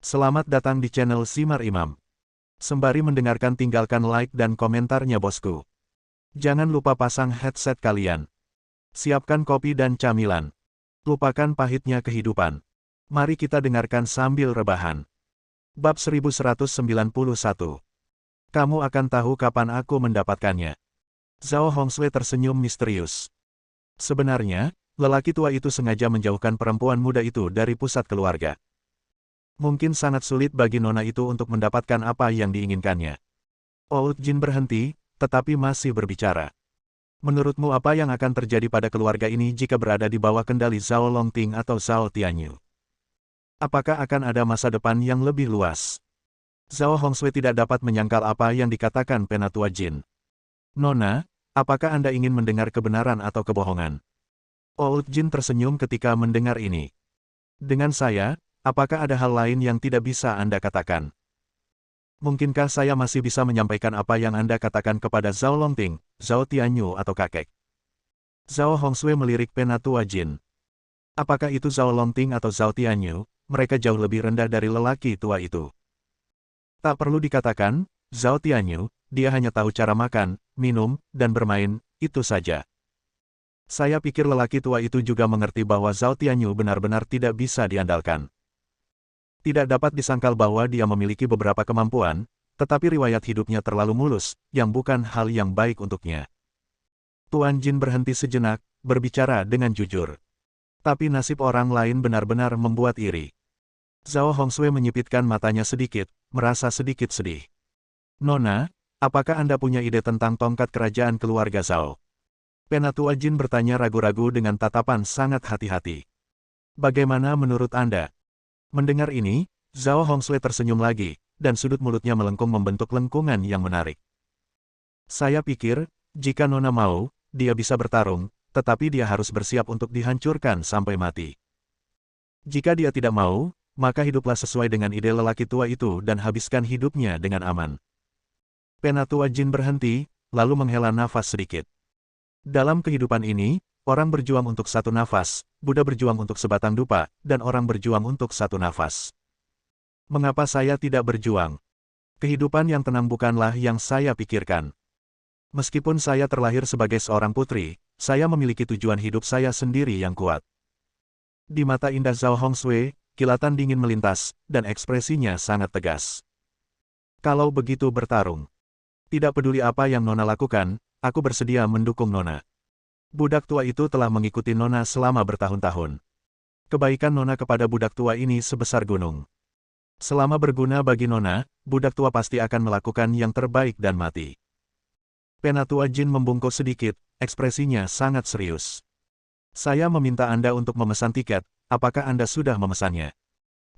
Selamat datang di channel Simar Imam. Sembari mendengarkan tinggalkan like dan komentarnya bosku. Jangan lupa pasang headset kalian. Siapkan kopi dan camilan. Lupakan pahitnya kehidupan. Mari kita dengarkan sambil rebahan. Bab 1191. Kamu akan tahu kapan aku mendapatkannya. Zhao Hongshui tersenyum misterius. Sebenarnya, lelaki tua itu sengaja menjauhkan perempuan muda itu dari pusat keluarga. Mungkin sangat sulit bagi nona itu untuk mendapatkan apa yang diinginkannya. Oud Jin berhenti, tetapi masih berbicara. Menurutmu apa yang akan terjadi pada keluarga ini jika berada di bawah kendali Zhao Longting atau Zhao Tianyu? Apakah akan ada masa depan yang lebih luas? Zhao Hongshui tidak dapat menyangkal apa yang dikatakan Penatua Jin. Nona, apakah Anda ingin mendengar kebenaran atau kebohongan? Oud Jin tersenyum ketika mendengar ini. Dengan saya, apakah ada hal lain yang tidak bisa Anda katakan? Mungkinkah saya masih bisa menyampaikan apa yang Anda katakan kepada Zhao Longting, Zhao Tianyu atau kakek? Zhao Hongshui melirik Penatua Jin. Apakah itu Zhao Longting atau Zhao Tianyu? Mereka jauh lebih rendah dari lelaki tua itu. Tak perlu dikatakan, Zhao Tianyu, dia hanya tahu cara makan, minum, dan bermain, itu saja. Saya pikir lelaki tua itu juga mengerti bahwa Zhao Tianyu benar-benar tidak bisa diandalkan. Tidak dapat disangkal bahwa dia memiliki beberapa kemampuan, tetapi riwayat hidupnya terlalu mulus, yang bukan hal yang baik untuknya. Tuan Jin berhenti sejenak, berbicara dengan jujur. Tapi nasib orang lain benar-benar membuat iri. Zhao Hongshui menyipitkan matanya sedikit, merasa sedikit sedih. Nona, apakah Anda punya ide tentang tongkat kerajaan keluarga Zhao? Penatua Jin bertanya ragu-ragu dengan tatapan sangat hati-hati. Bagaimana menurut Anda? Mendengar ini, Zhao Hongshui tersenyum lagi, dan sudut mulutnya melengkung membentuk lengkungan yang menarik. Saya pikir, jika Nona mau, dia bisa bertarung, tetapi dia harus bersiap untuk dihancurkan sampai mati. Jika dia tidak mau, maka hiduplah sesuai dengan ide lelaki tua itu dan habiskan hidupnya dengan aman. Penatua Jin berhenti, lalu menghela nafas sedikit. Dalam kehidupan ini, orang berjuang untuk satu nafas, Buddha berjuang untuk sebatang dupa, dan orang berjuang untuk satu nafas. Mengapa saya tidak berjuang? Kehidupan yang tenang bukanlah yang saya pikirkan. Meskipun saya terlahir sebagai seorang putri, saya memiliki tujuan hidup saya sendiri yang kuat. Di mata indah Zhao Hongshui, kilatan dingin melintas, dan ekspresinya sangat tegas. Kalau begitu bertarung. Tidak peduli apa yang Nona lakukan, aku bersedia mendukung Nona. Budak tua itu telah mengikuti Nona selama bertahun-tahun. Kebaikan Nona kepada budak tua ini sebesar gunung. Selama berguna bagi Nona, budak tua pasti akan melakukan yang terbaik dan mati. Penatua Jin membungkuk sedikit, ekspresinya sangat serius. Saya meminta Anda untuk memesan tiket, apakah Anda sudah memesannya?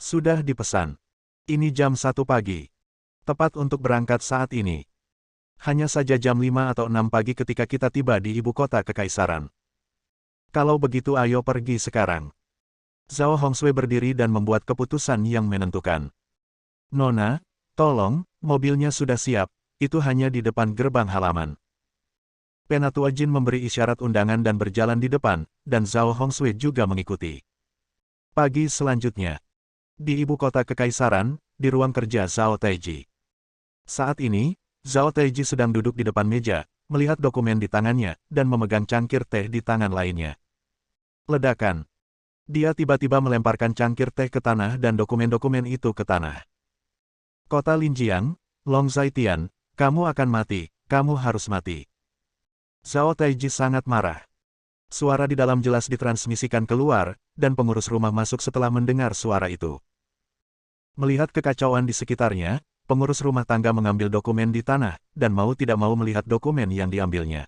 Sudah dipesan. Ini jam 1 pagi. Tepat untuk berangkat saat ini. Hanya saja jam 5 atau 6 pagi ketika kita tiba di ibu kota kekaisaran. Kalau begitu ayo pergi sekarang. Zhao Hongshui berdiri dan membuat keputusan yang menentukan. Nona, tolong, mobilnya sudah siap, itu hanya di depan gerbang halaman. Penatua Jin memberi isyarat undangan dan berjalan di depan, dan Zhao Hongshui juga mengikuti. Pagi selanjutnya. Di ibu kota kekaisaran, di ruang kerja Zhao Taiji. Saat ini, Zhao Taiji sedang duduk di depan meja, melihat dokumen di tangannya, dan memegang cangkir teh di tangan lainnya. Ledakan. Dia tiba-tiba melemparkan cangkir teh ke tanah dan dokumen-dokumen itu ke tanah. Kota Linjiang, Long Zaitian, kamu akan mati, kamu harus mati. Zhao Taiji sangat marah. Suara di dalam jelas ditransmisikan keluar, dan pengurus rumah masuk setelah mendengar suara itu. Melihat kekacauan di sekitarnya, pengurus rumah tangga mengambil dokumen di tanah, dan mau tidak mau melihat dokumen yang diambilnya.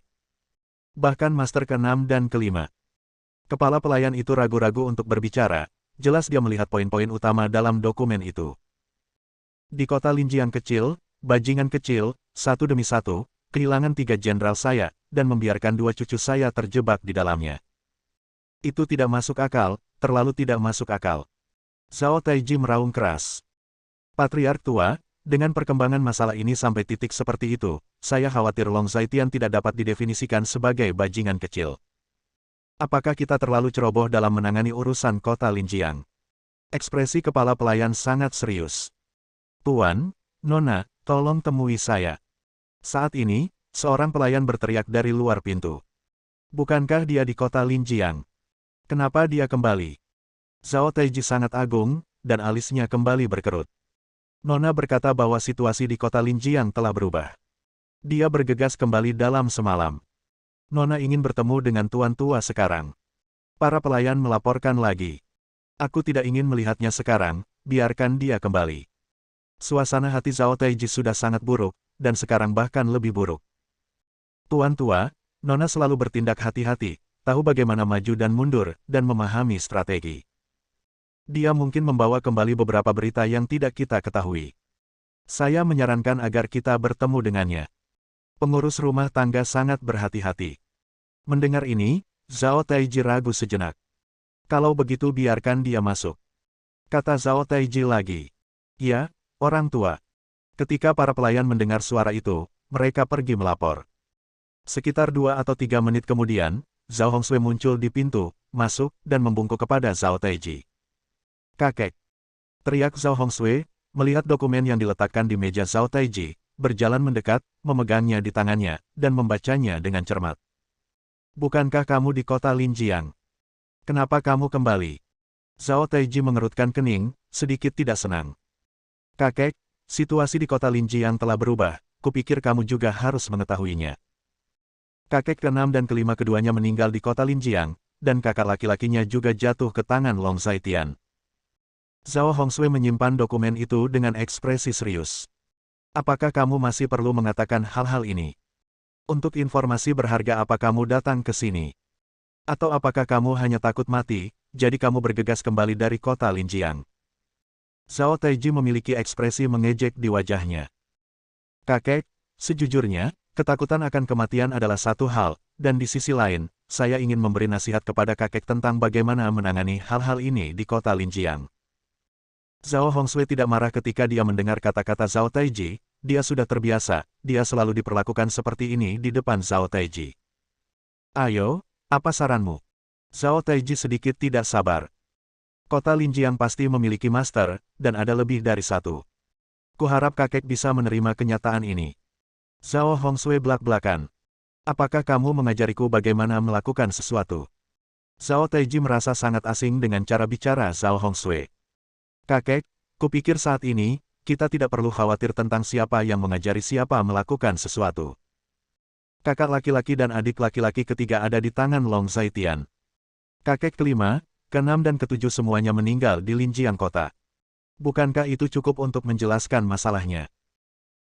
Bahkan master ke-6 dan ke-5. Kepala pelayan itu ragu-ragu untuk berbicara, jelas dia melihat poin-poin utama dalam dokumen itu. Di kota Linjiang kecil, bajingan kecil, satu demi satu, kehilangan 3 jenderal saya, dan membiarkan 2 cucu saya terjebak di dalamnya. Itu tidak masuk akal, terlalu tidak masuk akal. Zhao Taiji meraung keras. Patriark tua, dengan perkembangan masalah ini sampai titik seperti itu, saya khawatir Long Zaitian tidak dapat didefinisikan sebagai bajingan kecil. Apakah kita terlalu ceroboh dalam menangani urusan kota Linjiang? Ekspresi kepala pelayan sangat serius. Tuan, Nona, tolong temui saya. Saat ini, seorang pelayan berteriak dari luar pintu. Bukankah dia di kota Linjiang? Kenapa dia kembali? Zhao Taiji sangat agung, dan alisnya kembali berkerut. Nona berkata bahwa situasi di kota Linjiang telah berubah. Dia bergegas kembali dalam semalam. Nona ingin bertemu dengan tuan tua sekarang. Para pelayan melaporkan lagi. Aku tidak ingin melihatnya sekarang, biarkan dia kembali. Suasana hati Zhao Taiji sudah sangat buruk, dan sekarang bahkan lebih buruk. Tuan tua, Nona selalu bertindak hati-hati, tahu bagaimana maju dan mundur, dan memahami strategi. Dia mungkin membawa kembali beberapa berita yang tidak kita ketahui. Saya menyarankan agar kita bertemu dengannya. Pengurus rumah tangga sangat berhati-hati. Mendengar ini, Zhao Taiji ragu sejenak. Kalau begitu biarkan dia masuk. Kata Zhao Taiji lagi. Ya, orang tua. Ketika para pelayan mendengar suara itu, mereka pergi melapor. Sekitar 2 atau 3 menit kemudian, Zhao Hongsui muncul di pintu, masuk, dan membungkuk kepada Zhao Taiji. Kakek! Teriak Zhao Hongsui, melihat dokumen yang diletakkan di meja Zhao Taiji, berjalan mendekat, memegangnya di tangannya, dan membacanya dengan cermat. Bukankah kamu di kota Linjiang? Kenapa kamu kembali? Zhao Taiji mengerutkan kening, sedikit tidak senang. Kakek, situasi di kota Linjiang telah berubah, kupikir kamu juga harus mengetahuinya. Kakek ke-6 dan ke-5 keduanya meninggal di kota Linjiang, dan kakak laki-lakinya juga jatuh ke tangan Long Zaitian. Zhao Hongsui menyimpan dokumen itu dengan ekspresi serius. Apakah kamu masih perlu mengatakan hal-hal ini? Untuk informasi berharga apa kamu datang ke sini? Atau apakah kamu hanya takut mati, jadi kamu bergegas kembali dari kota Linjiang? Zhao Taiji memiliki ekspresi mengejek di wajahnya. Kakek, sejujurnya, ketakutan akan kematian adalah satu hal, dan di sisi lain, saya ingin memberi nasihat kepada kakek tentang bagaimana menangani hal-hal ini di kota Linjiang. Zhao Hongsui tidak marah ketika dia mendengar kata-kata Zhao Taiji, dia sudah terbiasa, dia selalu diperlakukan seperti ini di depan Zhao Taiji. Ayo, apa saranmu? Zhao Taiji sedikit tidak sabar. Kota Linjiang pasti memiliki master, dan ada lebih dari satu. Kuharap kakek bisa menerima kenyataan ini. Zhao Hongsui belak-belakan. Apakah kamu mengajariku bagaimana melakukan sesuatu? Zhao Taiji merasa sangat asing dengan cara bicara Zhao Hongsui. Kakek, kupikir saat ini, kita tidak perlu khawatir tentang siapa yang mengajari siapa melakukan sesuatu. Kakak laki-laki dan adik laki-laki ketiga ada di tangan Long Zaitian. Kakek ke-5, ke-6 dan ke-7 semuanya meninggal di Linjiang kota. Bukankah itu cukup untuk menjelaskan masalahnya?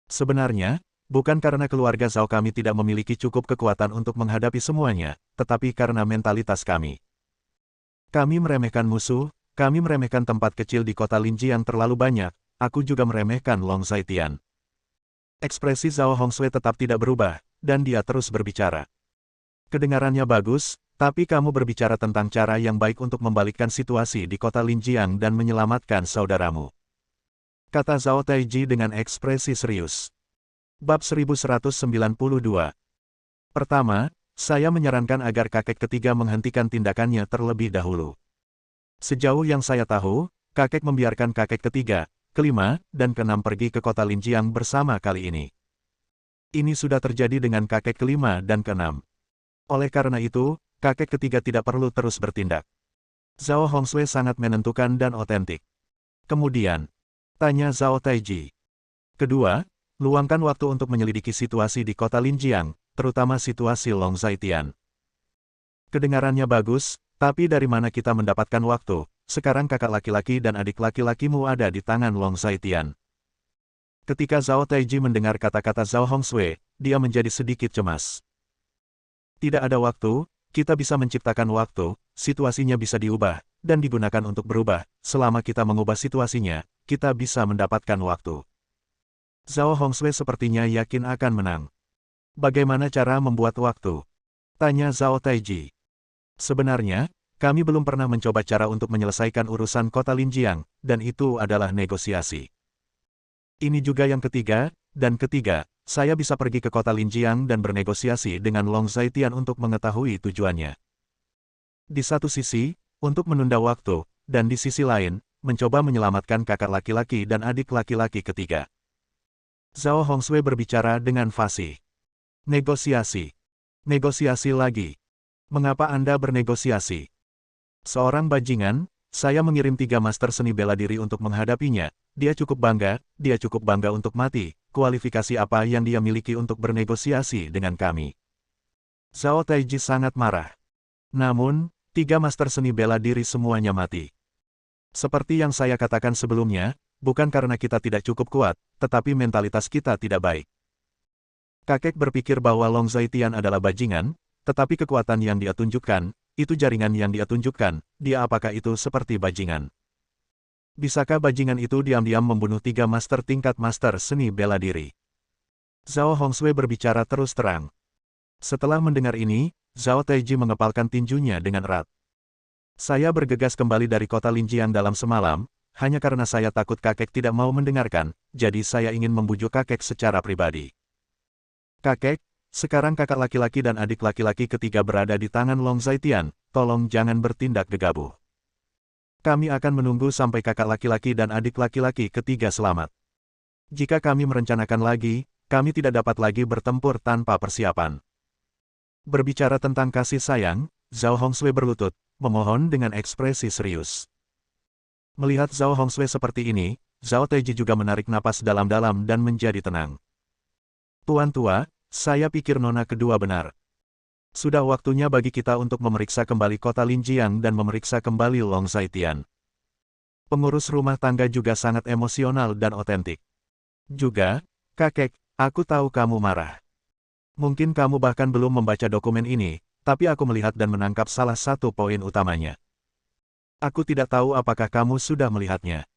Sebenarnya, bukan karena keluarga Zhao kami tidak memiliki cukup kekuatan untuk menghadapi semuanya, tetapi karena mentalitas kami. Kami meremehkan musuh, kami meremehkan tempat kecil di kota Linjiang terlalu banyak, aku juga meremehkan Long Zaitian. Ekspresi Zhao Hongsui tetap tidak berubah, dan dia terus berbicara. Kedengarannya bagus, tapi kamu berbicara tentang cara yang baik untuk membalikkan situasi di kota Linjiang dan menyelamatkan saudaramu. Kata Zhao Taiji dengan ekspresi serius. Bab 1192. Pertama, saya menyarankan agar kakek ketiga menghentikan tindakannya terlebih dahulu. Sejauh yang saya tahu, kakek membiarkan kakek ketiga, ke-5, dan ke-6 pergi ke kota Linjiang bersama kali ini. Ini sudah terjadi dengan kakek ke-5 dan ke-6. Oleh karena itu, kakek ketiga tidak perlu terus bertindak. Zhao Hongsui sangat menentukan dan otentik. Kemudian, tanya Zhao Taiji. Kedua, luangkan waktu untuk menyelidiki situasi di kota Linjiang, terutama situasi Long Zaitian. Kedengarannya bagus, tapi dari mana kita mendapatkan waktu? Sekarang kakak laki-laki dan adik laki-lakimu ada di tangan Long Zaitian. Ketika Zhao Taiji mendengar kata-kata Zhao Hongsui, dia menjadi sedikit cemas. Tidak ada waktu, kita bisa menciptakan waktu, situasinya bisa diubah, dan digunakan untuk berubah. Selama kita mengubah situasinya, kita bisa mendapatkan waktu. Zhao Hongsui sepertinya yakin akan menang. Bagaimana cara membuat waktu? Tanya Zhao Taiji. Sebenarnya, kami belum pernah mencoba cara untuk menyelesaikan urusan kota Linjiang, dan itu adalah negosiasi. Ini juga yang ketiga, dan ketiga, saya bisa pergi ke kota Linjiang dan bernegosiasi dengan Long Zaitian untuk mengetahui tujuannya. Di satu sisi, untuk menunda waktu, dan di sisi lain, mencoba menyelamatkan kakak laki-laki dan adik laki-laki ketiga. Zhao Hongsui berbicara dengan fasih. Negosiasi. Negosiasi lagi. Mengapa Anda bernegosiasi? Seorang bajingan, saya mengirim 3 master seni bela diri untuk menghadapinya. Dia cukup bangga untuk mati. Kualifikasi apa yang dia miliki untuk bernegosiasi dengan kami? Zhao Taiji sangat marah. Namun, 3 master seni bela diri semuanya mati. Seperti yang saya katakan sebelumnya, bukan karena kita tidak cukup kuat, tetapi mentalitas kita tidak baik. Kakek berpikir bahwa Long Zhaitian adalah bajingan, tetapi kekuatan yang dia tunjukkan, itu jaringan yang dia tunjukkan, dia apakah itu seperti bajingan? Bisakah bajingan itu diam-diam membunuh 3 master tingkat master seni bela diri? Zhao Hongsui berbicara terus terang. Setelah mendengar ini, Zhao Taiji mengepalkan tinjunya dengan erat. Saya bergegas kembali dari kota Linjiang dalam semalam, hanya karena saya takut kakek tidak mau mendengarkan, jadi saya ingin membujuk kakek secara pribadi. Kakek, sekarang kakak laki-laki dan adik laki-laki ketiga berada di tangan Long Zhaitian, tolong jangan bertindak gegabah. Kami akan menunggu sampai kakak laki-laki dan adik laki-laki ketiga selamat. Jika kami merencanakan lagi, kami tidak dapat lagi bertempur tanpa persiapan. Berbicara tentang kasih sayang, Zhao Hongsui berlutut, memohon dengan ekspresi serius. Melihat Zhao Hongsui seperti ini, Zhao Taiji juga menarik napas dalam-dalam dan menjadi tenang. Tuan tua, saya pikir nona kedua benar. Sudah waktunya bagi kita untuk memeriksa kembali kota Linjiang dan memeriksa kembali Long Zhaitian. Pengurus rumah tangga juga sangat emosional dan otentik. Juga, kakek, aku tahu kamu marah. Mungkin kamu bahkan belum membaca dokumen ini, tapi aku melihat dan menangkap salah satu poin utamanya. Aku tidak tahu apakah kamu sudah melihatnya.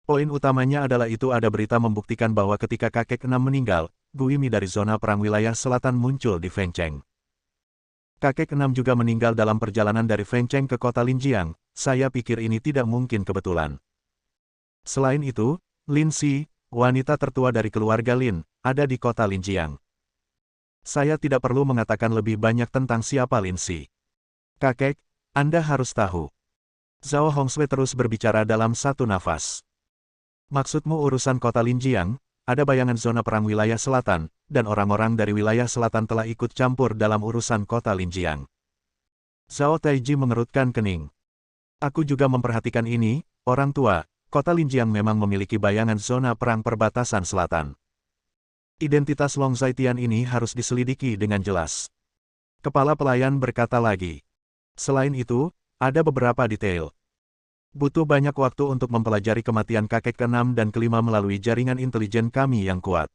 Poin utamanya adalah itu ada berita membuktikan bahwa ketika kakek keenam meninggal, Gu Yimi dari zona perang wilayah selatan muncul di Fengcheng. Kakek keenam juga meninggal dalam perjalanan dari Fengcheng ke kota Linjiang, saya pikir ini tidak mungkin kebetulan. Selain itu, Lin Si, wanita tertua dari keluarga Lin, ada di kota Linjiang. Saya tidak perlu mengatakan lebih banyak tentang siapa Lin Si. Kakek, Anda harus tahu. Zhao Hongsui terus berbicara dalam satu nafas. Maksudmu urusan kota Linjiang, ada bayangan zona perang wilayah selatan, dan orang-orang dari wilayah selatan telah ikut campur dalam urusan kota Linjiang. Zhao Taiji mengerutkan kening. Aku juga memperhatikan ini, orang tua, kota Linjiang memang memiliki bayangan zona perang perbatasan selatan. Identitas Long Zhaitian ini harus diselidiki dengan jelas. Kepala pelayan berkata lagi. Selain itu, ada beberapa detail. Butuh banyak waktu untuk mempelajari kematian kakek ke-6 dan ke-5 melalui jaringan intelijen kami yang kuat.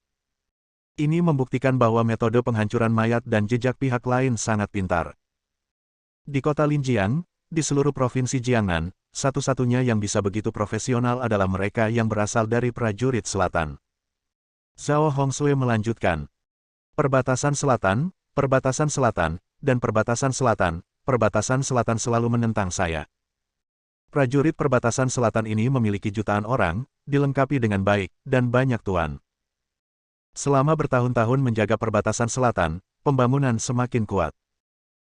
Ini membuktikan bahwa metode penghancuran mayat dan jejak pihak lain sangat pintar. Di kota Linjiang, di seluruh provinsi Jiangnan, satu-satunya yang bisa begitu profesional adalah mereka yang berasal dari prajurit selatan. Zhao Hongsui melanjutkan. Perbatasan selatan, dan perbatasan selatan selalu menentang saya. Prajurit perbatasan selatan ini memiliki jutaan orang, dilengkapi dengan baik, dan banyak tuan. Selama bertahun-tahun menjaga perbatasan selatan, pembangunan semakin kuat.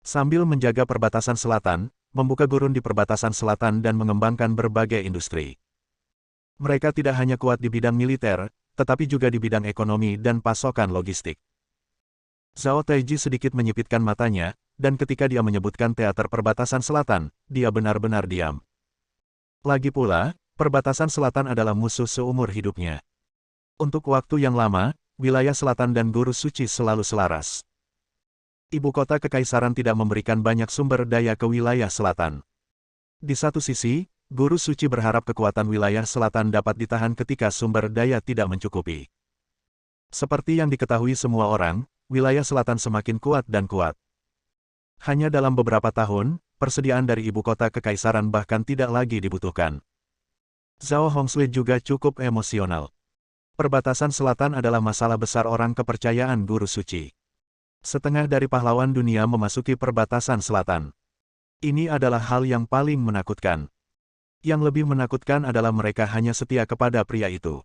Sambil menjaga perbatasan selatan, membuka gurun di perbatasan selatan dan mengembangkan berbagai industri. Mereka tidak hanya kuat di bidang militer, tetapi juga di bidang ekonomi dan pasokan logistik. Zhao Taiji sedikit menyipitkan matanya, dan ketika dia menyebutkan teater perbatasan selatan, dia benar-benar diam. Lagi pula, perbatasan selatan adalah musuh seumur hidupnya. Untuk waktu yang lama, wilayah selatan dan guru suci selalu selaras. Ibu kota kekaisaran tidak memberikan banyak sumber daya ke wilayah selatan. Di satu sisi, guru suci berharap kekuatan wilayah selatan dapat ditahan ketika sumber daya tidak mencukupi. Seperti yang diketahui semua orang, wilayah selatan semakin kuat dan kuat. Hanya dalam beberapa tahun, persediaan dari ibu kota kekaisaran bahkan tidak lagi dibutuhkan. Zhao Hongsui juga cukup emosional. Perbatasan selatan adalah masalah besar orang kepercayaan guru suci. Setengah dari pahlawan dunia memasuki perbatasan selatan. Ini adalah hal yang paling menakutkan. Yang lebih menakutkan adalah mereka hanya setia kepada pria itu.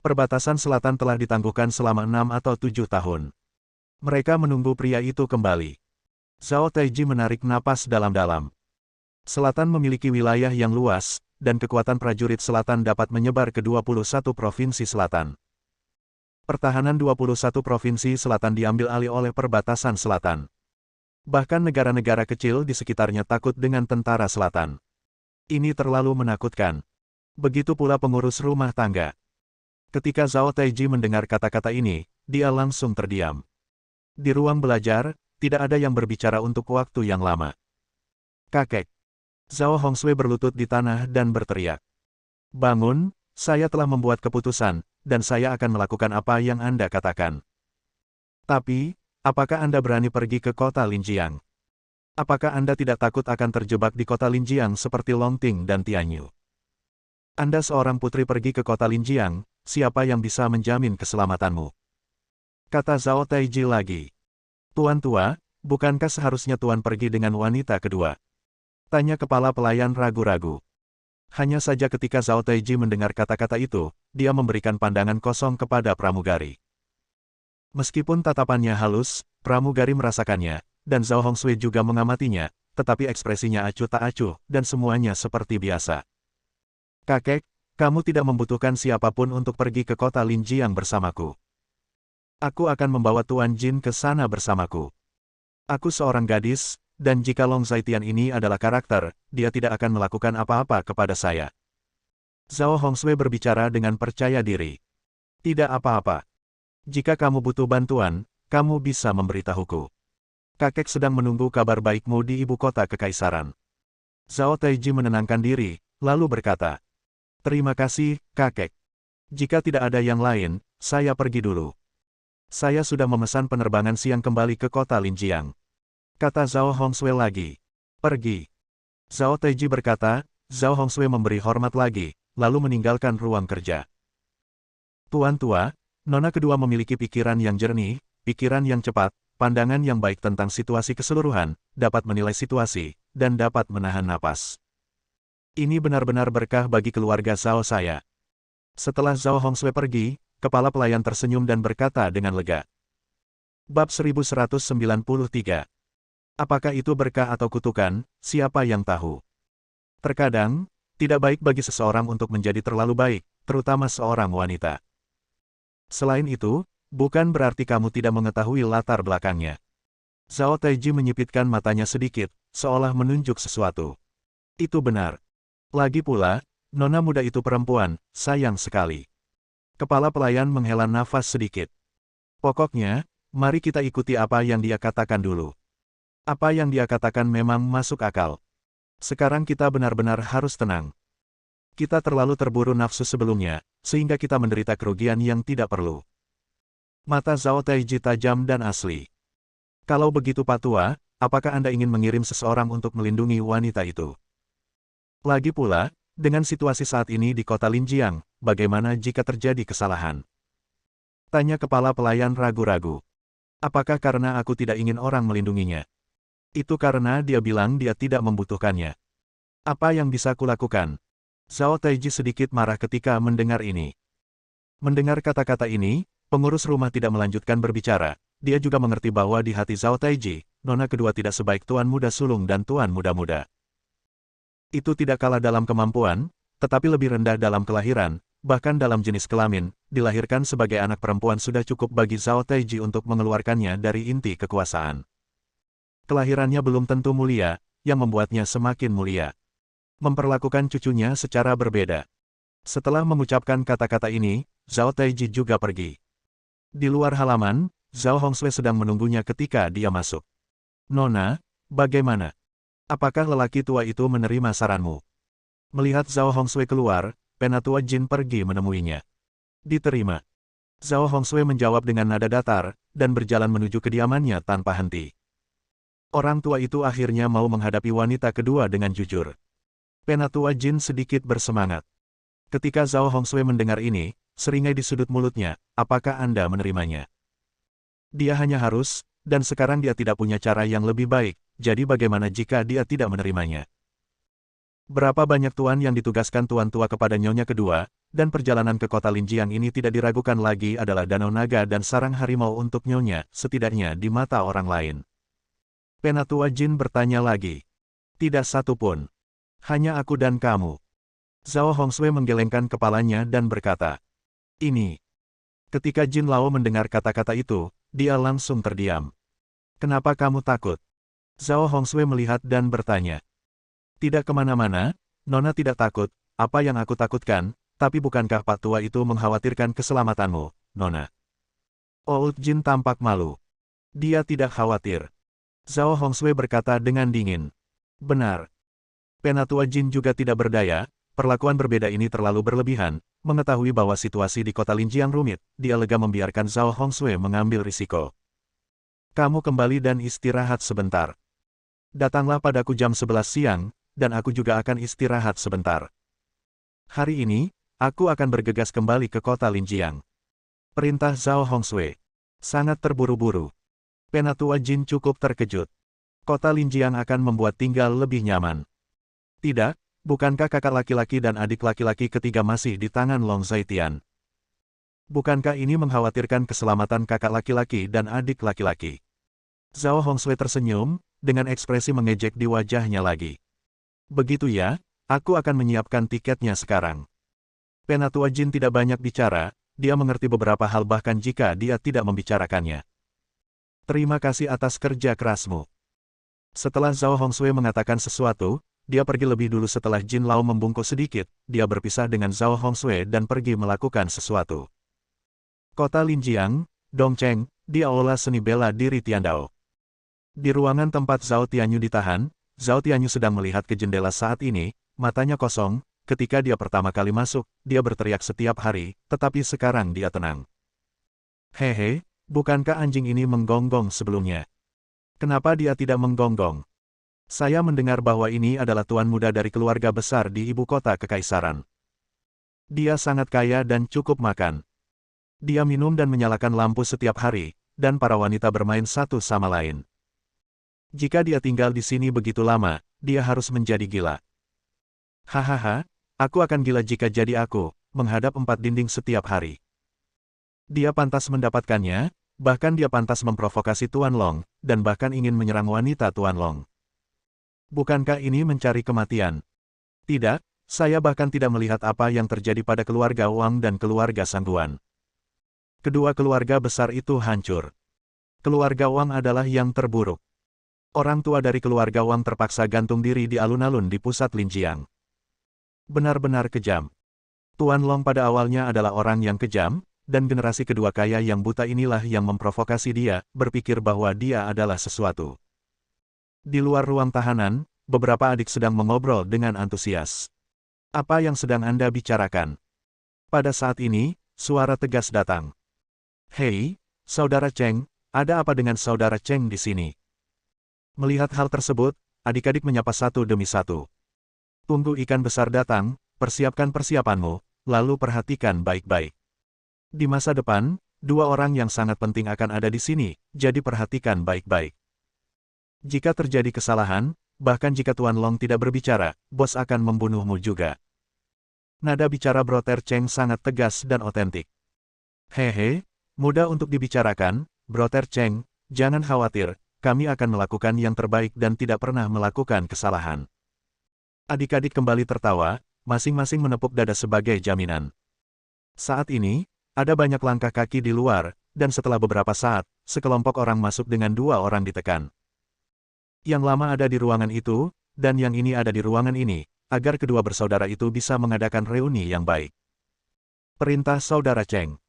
Perbatasan selatan telah ditangguhkan selama 6 atau 7 tahun. Mereka menunggu pria itu kembali. Zhao Taiji menarik napas dalam-dalam. Selatan memiliki wilayah yang luas, dan kekuatan prajurit selatan dapat menyebar ke 21 provinsi selatan. Pertahanan 21 provinsi selatan diambil alih oleh perbatasan selatan. Bahkan negara-negara kecil di sekitarnya takut dengan tentara selatan. Ini terlalu menakutkan. Begitu pula pengurus rumah tangga. Ketika Zhao Taiji mendengar kata-kata ini, dia langsung terdiam. Di ruang belajar, tidak ada yang berbicara untuk waktu yang lama. Kakek. Zhao Hongsui berlutut di tanah dan berteriak. Bangun, saya telah membuat keputusan, dan saya akan melakukan apa yang Anda katakan. Tapi, apakah Anda berani pergi ke kota Linjiang? Apakah Anda tidak takut akan terjebak di kota Linjiang seperti Longting dan Tianyu? Anda seorang putri pergi ke kota Linjiang, siapa yang bisa menjamin keselamatanmu? Kata Zhao Taiji lagi. Tuan tua, bukankah seharusnya Tuan pergi dengan wanita kedua? Tanya kepala pelayan ragu-ragu. Hanya saja ketika Zhao Taiji mendengar kata-kata itu, dia memberikan pandangan kosong kepada pramugari. Meskipun tatapannya halus, pramugari merasakannya, dan Zhao Hongsui juga mengamatinya, tetapi ekspresinya acuh tak acuh, dan semuanya seperti biasa. Kakek, kamu tidak membutuhkan siapapun untuk pergi ke kota Linjiang bersamaku. Aku akan membawa Tuan Jin ke sana bersamaku. Aku seorang gadis, dan jika Long Zaitian ini adalah karakter, dia tidak akan melakukan apa-apa kepada saya. Zhao Hongsui berbicara dengan percaya diri. Tidak apa-apa. Jika kamu butuh bantuan, kamu bisa memberitahuku. Kakek sedang menunggu kabar baikmu di ibu kota kekaisaran. Zhao Taiji menenangkan diri, lalu berkata, terima kasih, kakek. Jika tidak ada yang lain, saya pergi dulu. Saya sudah memesan penerbangan siang kembali ke kota Linjiang. Kata Zhao Hongsui lagi. Pergi. Zhao Taiji berkata, Zhao Hongsui memberi hormat lagi, lalu meninggalkan ruang kerja. Tuan tua, nona kedua memiliki pikiran yang jernih, pikiran yang cepat, pandangan yang baik tentang situasi keseluruhan, dapat menilai situasi, dan dapat menahan napas. Ini benar-benar berkah bagi keluarga Zhao saya. Setelah Zhao Hongsui pergi, kepala pelayan tersenyum dan berkata dengan lega. Bab 1193. Apakah itu berkah atau kutukan, siapa yang tahu? Terkadang, tidak baik bagi seseorang untuk menjadi terlalu baik, terutama seorang wanita. Selain itu, bukan berarti kamu tidak mengetahui latar belakangnya. Zhao Taiji menyipitkan matanya sedikit, seolah menunjuk sesuatu. Itu benar. Lagi pula, nona muda itu perempuan, sayang sekali. Kepala pelayan menghela nafas sedikit. Pokoknya, mari kita ikuti apa yang dia katakan dulu. Apa yang dia katakan memang masuk akal. Sekarang kita benar-benar harus tenang. Kita terlalu terburu nafsu sebelumnya, sehingga kita menderita kerugian yang tidak perlu. Mata Zhao Taiji tajam dan asli. Kalau begitu Pak Tua, apakah Anda ingin mengirim seseorang untuk melindungi wanita itu? Lagi pula, dengan situasi saat ini di kota Linjiang, bagaimana jika terjadi kesalahan? Tanya kepala pelayan ragu-ragu. Apakah karena aku tidak ingin orang melindunginya? Itu karena dia bilang dia tidak membutuhkannya. Apa yang bisa kulakukan? Zhao Taiji sedikit marah ketika mendengar ini. Mendengar kata-kata ini, pengurus rumah tidak melanjutkan berbicara. Dia juga mengerti bahwa di hati Zhao Taiji, nona kedua tidak sebaik tuan muda sulung dan tuan muda-muda. Itu tidak kalah dalam kemampuan, tetapi lebih rendah dalam kelahiran, bahkan dalam jenis kelamin, dilahirkan sebagai anak perempuan sudah cukup bagi Zhao Taiji untuk mengeluarkannya dari inti kekuasaan. Kelahirannya belum tentu mulia, yang membuatnya semakin mulia. Memperlakukan cucunya secara berbeda. Setelah mengucapkan kata-kata ini, Zhao Taiji juga pergi. Di luar halaman, Zhao Hongsui sedang menunggunya ketika dia masuk. Nona, bagaimana? Apakah lelaki tua itu menerima saranmu? Melihat Zhao Hongsui keluar, Penatua Jin pergi menemuinya. Diterima. Zhao Hongsui menjawab dengan nada datar, dan berjalan menuju kediamannya tanpa henti. Orang tua itu akhirnya mau menghadapi wanita kedua dengan jujur. Penatua Jin sedikit bersemangat. Ketika Zhao Hongsui mendengar ini, seringai di sudut mulutnya, apakah Anda menerimanya? Dia hanya harus, dan sekarang dia tidak punya cara yang lebih baik, jadi bagaimana jika dia tidak menerimanya? Berapa banyak tuan yang ditugaskan tuan tua kepada nyonya kedua, dan perjalanan ke kota Linjiang ini tidak diragukan lagi adalah danau naga dan sarang harimau untuk nyonya, setidaknya di mata orang lain. Penatua Jin bertanya lagi. Tidak satu pun. Hanya aku dan kamu. Zhao Hongsui menggelengkan kepalanya dan berkata, "Ini." Ketika Jin Lao mendengar kata-kata itu, dia langsung terdiam. "Kenapa kamu takut?" Zhao Hongsui melihat dan bertanya. "Tidak kemana-mana, Nona tidak takut, apa yang aku takutkan, tapi bukankah Pak Tua itu mengkhawatirkan keselamatanmu, Nona?" Old Jin tampak malu. Dia tidak khawatir. Zhao Hongsui berkata dengan dingin. "Benar. Penatua Jin juga tidak berdaya, perlakuan berbeda ini terlalu berlebihan." Mengetahui bahwa situasi di kota Linjiang rumit, dia lega membiarkan Zhao Hongsui mengambil risiko. "Kamu kembali dan istirahat sebentar. Datanglah padaku jam 11 siang, dan aku juga akan istirahat sebentar. Hari ini, aku akan bergegas kembali ke kota Linjiang." Perintah Zhao Hongsui. Sangat terburu-buru. Penatua Jin cukup terkejut. Kota Linjiang akan membuat tinggal lebih nyaman. Tidak, bukankah kakak laki-laki dan adik laki-laki ketiga masih di tangan Long Zaitian? Bukankah ini mengkhawatirkan keselamatan kakak laki-laki dan adik laki-laki? Zhao Hongsui tersenyum, dengan ekspresi mengejek di wajahnya lagi. "Begitu ya, aku akan menyiapkan tiketnya sekarang." Penatua Jin tidak banyak bicara, dia mengerti beberapa hal bahkan jika dia tidak membicarakannya. "Terima kasih atas kerja kerasmu." Setelah Zhao Hongsui mengatakan sesuatu, dia pergi lebih dulu. Setelah Jin Lao membungkuk sedikit, dia berpisah dengan Zhao Hongsui dan pergi melakukan sesuatu. Kota Linjiang, Dongcheng, di Aula Seni Bela Diri Tiandao. Di ruangan tempat Zhao Tianyu ditahan, Zhao Tianyu sedang melihat ke jendela saat ini, matanya kosong. Ketika dia pertama kali masuk, dia berteriak setiap hari, tetapi sekarang dia tenang. "Hehe, bukankah anjing ini menggonggong sebelumnya? Kenapa dia tidak menggonggong? Saya mendengar bahwa ini adalah tuan muda dari keluarga besar di ibu kota kekaisaran. Dia sangat kaya dan cukup makan. Dia minum dan menyalakan lampu setiap hari, dan para wanita bermain satu sama lain. Jika dia tinggal di sini begitu lama, dia harus menjadi gila. Hahaha, aku akan gila jika jadi aku, menghadap 4 dinding setiap hari. Dia pantas mendapatkannya, bahkan dia pantas memprovokasi Tuan Long, dan bahkan ingin menyerang wanita Tuan Long. Bukankah ini mencari kematian? Tidak, saya bahkan tidak melihat apa yang terjadi pada keluarga Wang dan keluarga Sangguan. Kedua keluarga besar itu hancur. Keluarga Wang adalah yang terburuk. Orang tua dari keluarga Wang terpaksa gantung diri di alun-alun di pusat Linjiang. Benar-benar kejam. Tuan Long pada awalnya adalah orang yang kejam, dan generasi kedua kaya yang buta inilah yang memprovokasi dia, berpikir bahwa dia adalah sesuatu. Di luar ruang tahanan, beberapa adik sedang mengobrol dengan antusias. "Apa yang sedang Anda bicarakan?" Pada saat ini, suara tegas datang. "Hei, Saudara Cheng, ada apa dengan Saudara Cheng di sini?" Melihat hal tersebut, adik-adik menyapa satu demi satu. "Tunggu ikan besar datang, persiapkan persiapanmu, lalu perhatikan baik-baik. Di masa depan, 2 orang yang sangat penting akan ada di sini, jadi perhatikan baik-baik. Jika terjadi kesalahan, bahkan jika Tuan Long tidak berbicara, bos akan membunuhmu juga." Nada bicara Brother Cheng sangat tegas dan otentik. "Hehe, mudah untuk dibicarakan, Brother Cheng, jangan khawatir, kami akan melakukan yang terbaik dan tidak pernah melakukan kesalahan." Adik-adik kembali tertawa, masing-masing menepuk dada sebagai jaminan. Saat ini, ada banyak langkah kaki di luar, dan setelah beberapa saat, sekelompok orang masuk dengan 2 orang ditekan. Yang lama ada di ruangan itu, dan yang ini ada di ruangan ini, agar kedua bersaudara itu bisa mengadakan reuni yang baik. Perintah Saudara Cheng.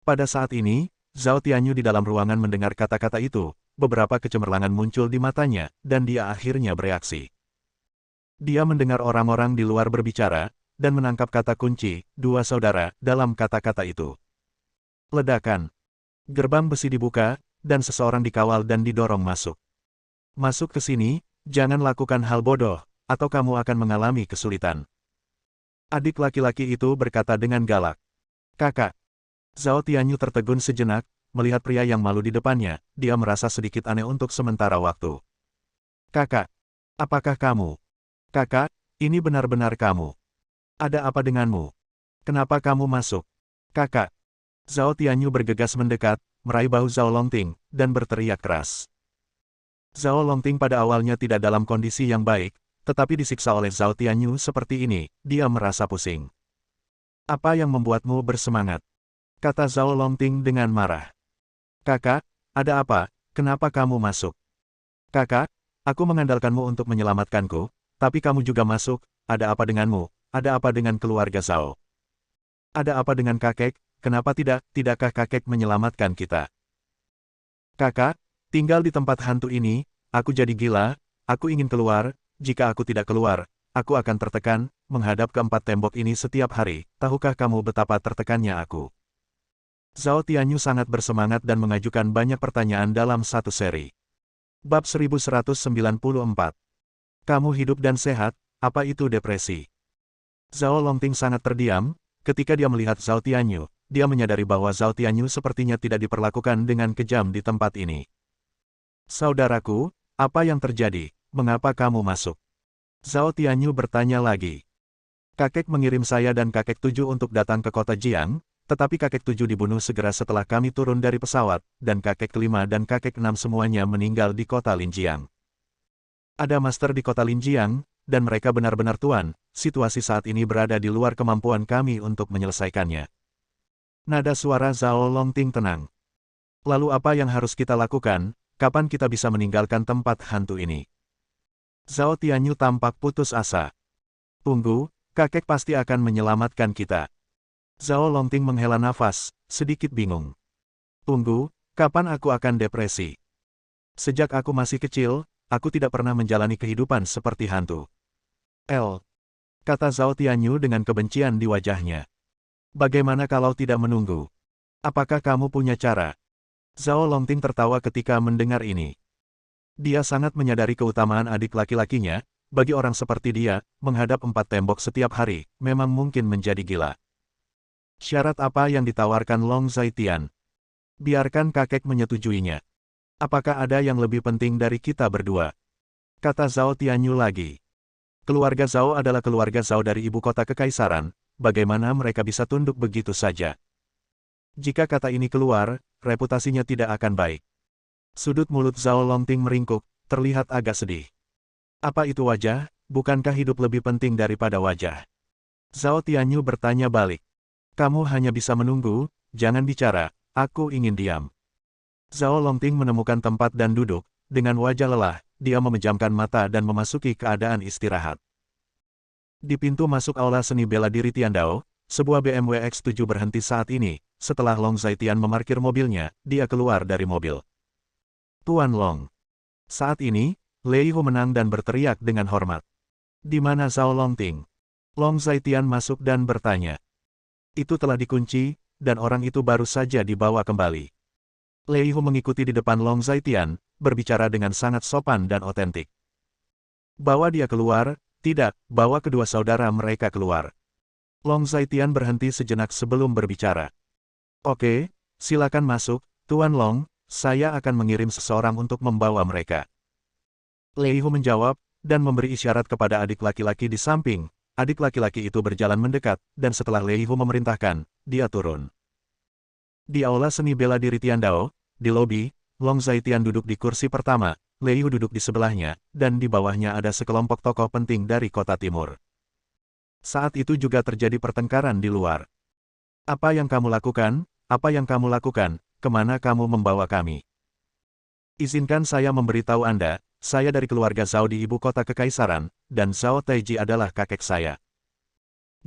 Pada saat ini, Zhao Tianyu di dalam ruangan mendengar kata-kata itu, beberapa kecemerlangan muncul di matanya, dan dia akhirnya bereaksi. Dia mendengar orang-orang di luar berbicara, dan menangkap kata kunci, 2 saudara, dalam kata-kata itu. Ledakan. Gerbang besi dibuka, dan seseorang dikawal dan didorong masuk. "Masuk ke sini, jangan lakukan hal bodoh, atau kamu akan mengalami kesulitan." Adik laki-laki itu berkata dengan galak. "Kakak." Zhao Tianyu tertegun sejenak, melihat pria yang malu di depannya, dia merasa sedikit aneh untuk sementara waktu. "Kakak, apakah kamu?" "Kakak, ini benar-benar kamu. Ada apa denganmu? Kenapa kamu masuk?" "Kakak." Zhao Tianyu bergegas mendekat, meraih bahu Zhao Longting, dan berteriak keras. Zhao Longting pada awalnya tidak dalam kondisi yang baik, tetapi disiksa oleh Zhao Tianyu seperti ini, dia merasa pusing. Apa yang membuatmu bersemangat? Kata Zhao Longting dengan marah. Kakak, ada apa? Kenapa kamu masuk? Kakak, aku mengandalkanmu untuk menyelamatkanku, tapi kamu juga masuk, ada apa denganmu? Ada apa dengan keluarga Zhao? Ada apa dengan kakek? Kenapa tidakkah kakek menyelamatkan kita? Kakak, tinggal di tempat hantu ini, aku jadi gila, aku ingin keluar, jika aku tidak keluar, aku akan tertekan, menghadap ke 4 tembok ini setiap hari, tahukah kamu betapa tertekannya aku? Zhao Tianyu sangat bersemangat dan mengajukan banyak pertanyaan dalam satu seri. Bab 1194. Kamu hidup dan sehat, apa itu depresi? Zhao Longting sangat terdiam, ketika dia melihat Zhao Tianyu, dia menyadari bahwa Zhao Tianyu sepertinya tidak diperlakukan dengan kejam di tempat ini. Saudaraku, apa yang terjadi? Mengapa kamu masuk? Zhao Tianyu bertanya lagi. Kakek mengirim saya dan kakek 7 untuk datang ke kota Jiang, tetapi kakek 7 dibunuh segera setelah kami turun dari pesawat, dan kakek kelima dan kakek 6 semuanya meninggal di kota Linjiang. Ada master di kota Linjiang, dan mereka benar-benar tuan, situasi saat ini berada di luar kemampuan kami untuk menyelesaikannya. Nada suara Zhao Longting tenang. Lalu apa yang harus kita lakukan? Kapan kita bisa meninggalkan tempat hantu ini? Zhao Tianyu tampak putus asa. Tunggu, kakek pasti akan menyelamatkan kita. Zhao Longting menghela nafas, sedikit bingung. Tunggu, kapan aku akan depresi? Sejak aku masih kecil, aku tidak pernah menjalani kehidupan seperti hantu. Kata Zhao Tianyu dengan kebencian di wajahnya. Bagaimana kalau tidak menunggu? Apakah kamu punya cara? Zhao Longting tertawa ketika mendengar ini. Dia sangat menyadari keutamaan adik laki-lakinya, bagi orang seperti dia, menghadap 4 tembok setiap hari, memang mungkin menjadi gila. Syarat apa yang ditawarkan Long Zaitian? Biarkan kakek menyetujuinya. Apakah ada yang lebih penting dari kita berdua? Kata Zhao Tianyu lagi. Keluarga Zhao adalah keluarga Zhao dari ibu kota kekaisaran, bagaimana mereka bisa tunduk begitu saja? Jika kata ini keluar, reputasinya tidak akan baik. Sudut mulut Zhao Longting meringkuk, terlihat agak sedih. Apa itu wajah? Bukankah hidup lebih penting daripada wajah? Zhao Tianyu bertanya balik. Kamu hanya bisa menunggu, jangan bicara, aku ingin diam. Zhao Longting menemukan tempat dan duduk, dengan wajah lelah, dia memejamkan mata dan memasuki keadaan istirahat. Di pintu masuk aula seni bela diri Tiandao, sebuah BMW X7 berhenti saat ini. Setelah Long Zaitian memarkir mobilnya, dia keluar dari mobil. Tuan Long. Saat ini, Lei Hu menang dan berteriak dengan hormat. Di mana Zhao Longting? Long Zaitian masuk dan bertanya. Itu telah dikunci, dan orang itu baru saja dibawa kembali. Lei Hu mengikuti di depan Long Zaitian, berbicara dengan sangat sopan dan otentik. Bawa dia keluar, tidak, bawa kedua saudara mereka keluar. Long Zaitian berhenti sejenak sebelum berbicara. Oke, silakan masuk, Tuan Long, saya akan mengirim seseorang untuk membawa mereka. Lei Hu menjawab, dan memberi isyarat kepada adik laki-laki di samping. Adik laki-laki itu berjalan mendekat, dan setelah Lei Hu memerintahkan, dia turun. Di aula seni bela diri Tiandao, di lobi, Long Zaitian duduk di kursi pertama, Lei Hu duduk di sebelahnya, dan di bawahnya ada sekelompok tokoh penting dari kota timur. Saat itu juga terjadi pertengkaran di luar. Apa yang kamu lakukan? Apa yang kamu lakukan? Kemana kamu membawa kami? Izinkan saya memberitahu Anda, saya dari keluarga Zhao di ibu kota kekaisaran, dan Zhao Taiji adalah kakek saya.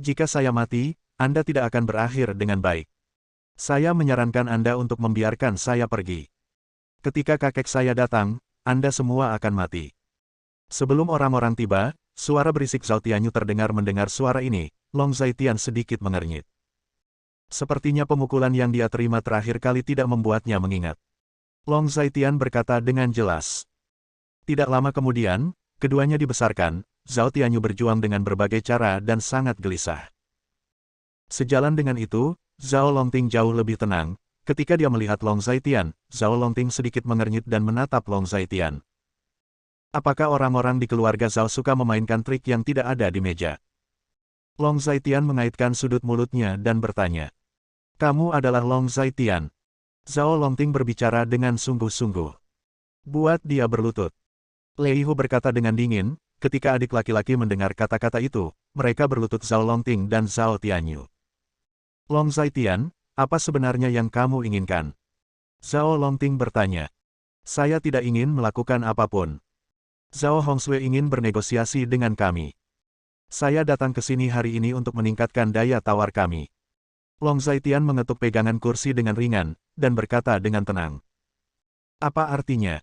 Jika saya mati, Anda tidak akan berakhir dengan baik. Saya menyarankan Anda untuk membiarkan saya pergi. Ketika kakek saya datang, Anda semua akan mati. Sebelum orang-orang tiba, suara berisik Zhao Tianyu terdengar. Mendengar suara ini, Long Zaitian sedikit mengernyit. Sepertinya pemukulan yang dia terima terakhir kali tidak membuatnya mengingat. Long Zaitian berkata dengan jelas. Tidak lama kemudian, keduanya dibesarkan, Zhao Tianyu berjuang dengan berbagai cara dan sangat gelisah. Sejalan dengan itu, Zhao Longting jauh lebih tenang. Ketika dia melihat Long Zaitian, Zhao Longting sedikit mengernyit dan menatap Long Zaitian. Apakah orang-orang di keluarga Zhao suka memainkan trik yang tidak ada di meja? Long Zaitian mengaitkan sudut mulutnya dan bertanya. Kamu adalah Long Zaitian. Zhao Longting berbicara dengan sungguh-sungguh. Buat dia berlutut. Lei Hu berkata dengan dingin, ketika adik laki-laki mendengar kata-kata itu, mereka berlutut Zhao Longting dan Zhao Tianyu. Long Zaitian, apa sebenarnya yang kamu inginkan? Zhao Longting bertanya. Saya tidak ingin melakukan apapun. Zhao Hongsue ingin bernegosiasi dengan kami. Saya datang ke sini hari ini untuk meningkatkan daya tawar kami. Long Zaitian mengetuk pegangan kursi dengan ringan, dan berkata dengan tenang. Apa artinya?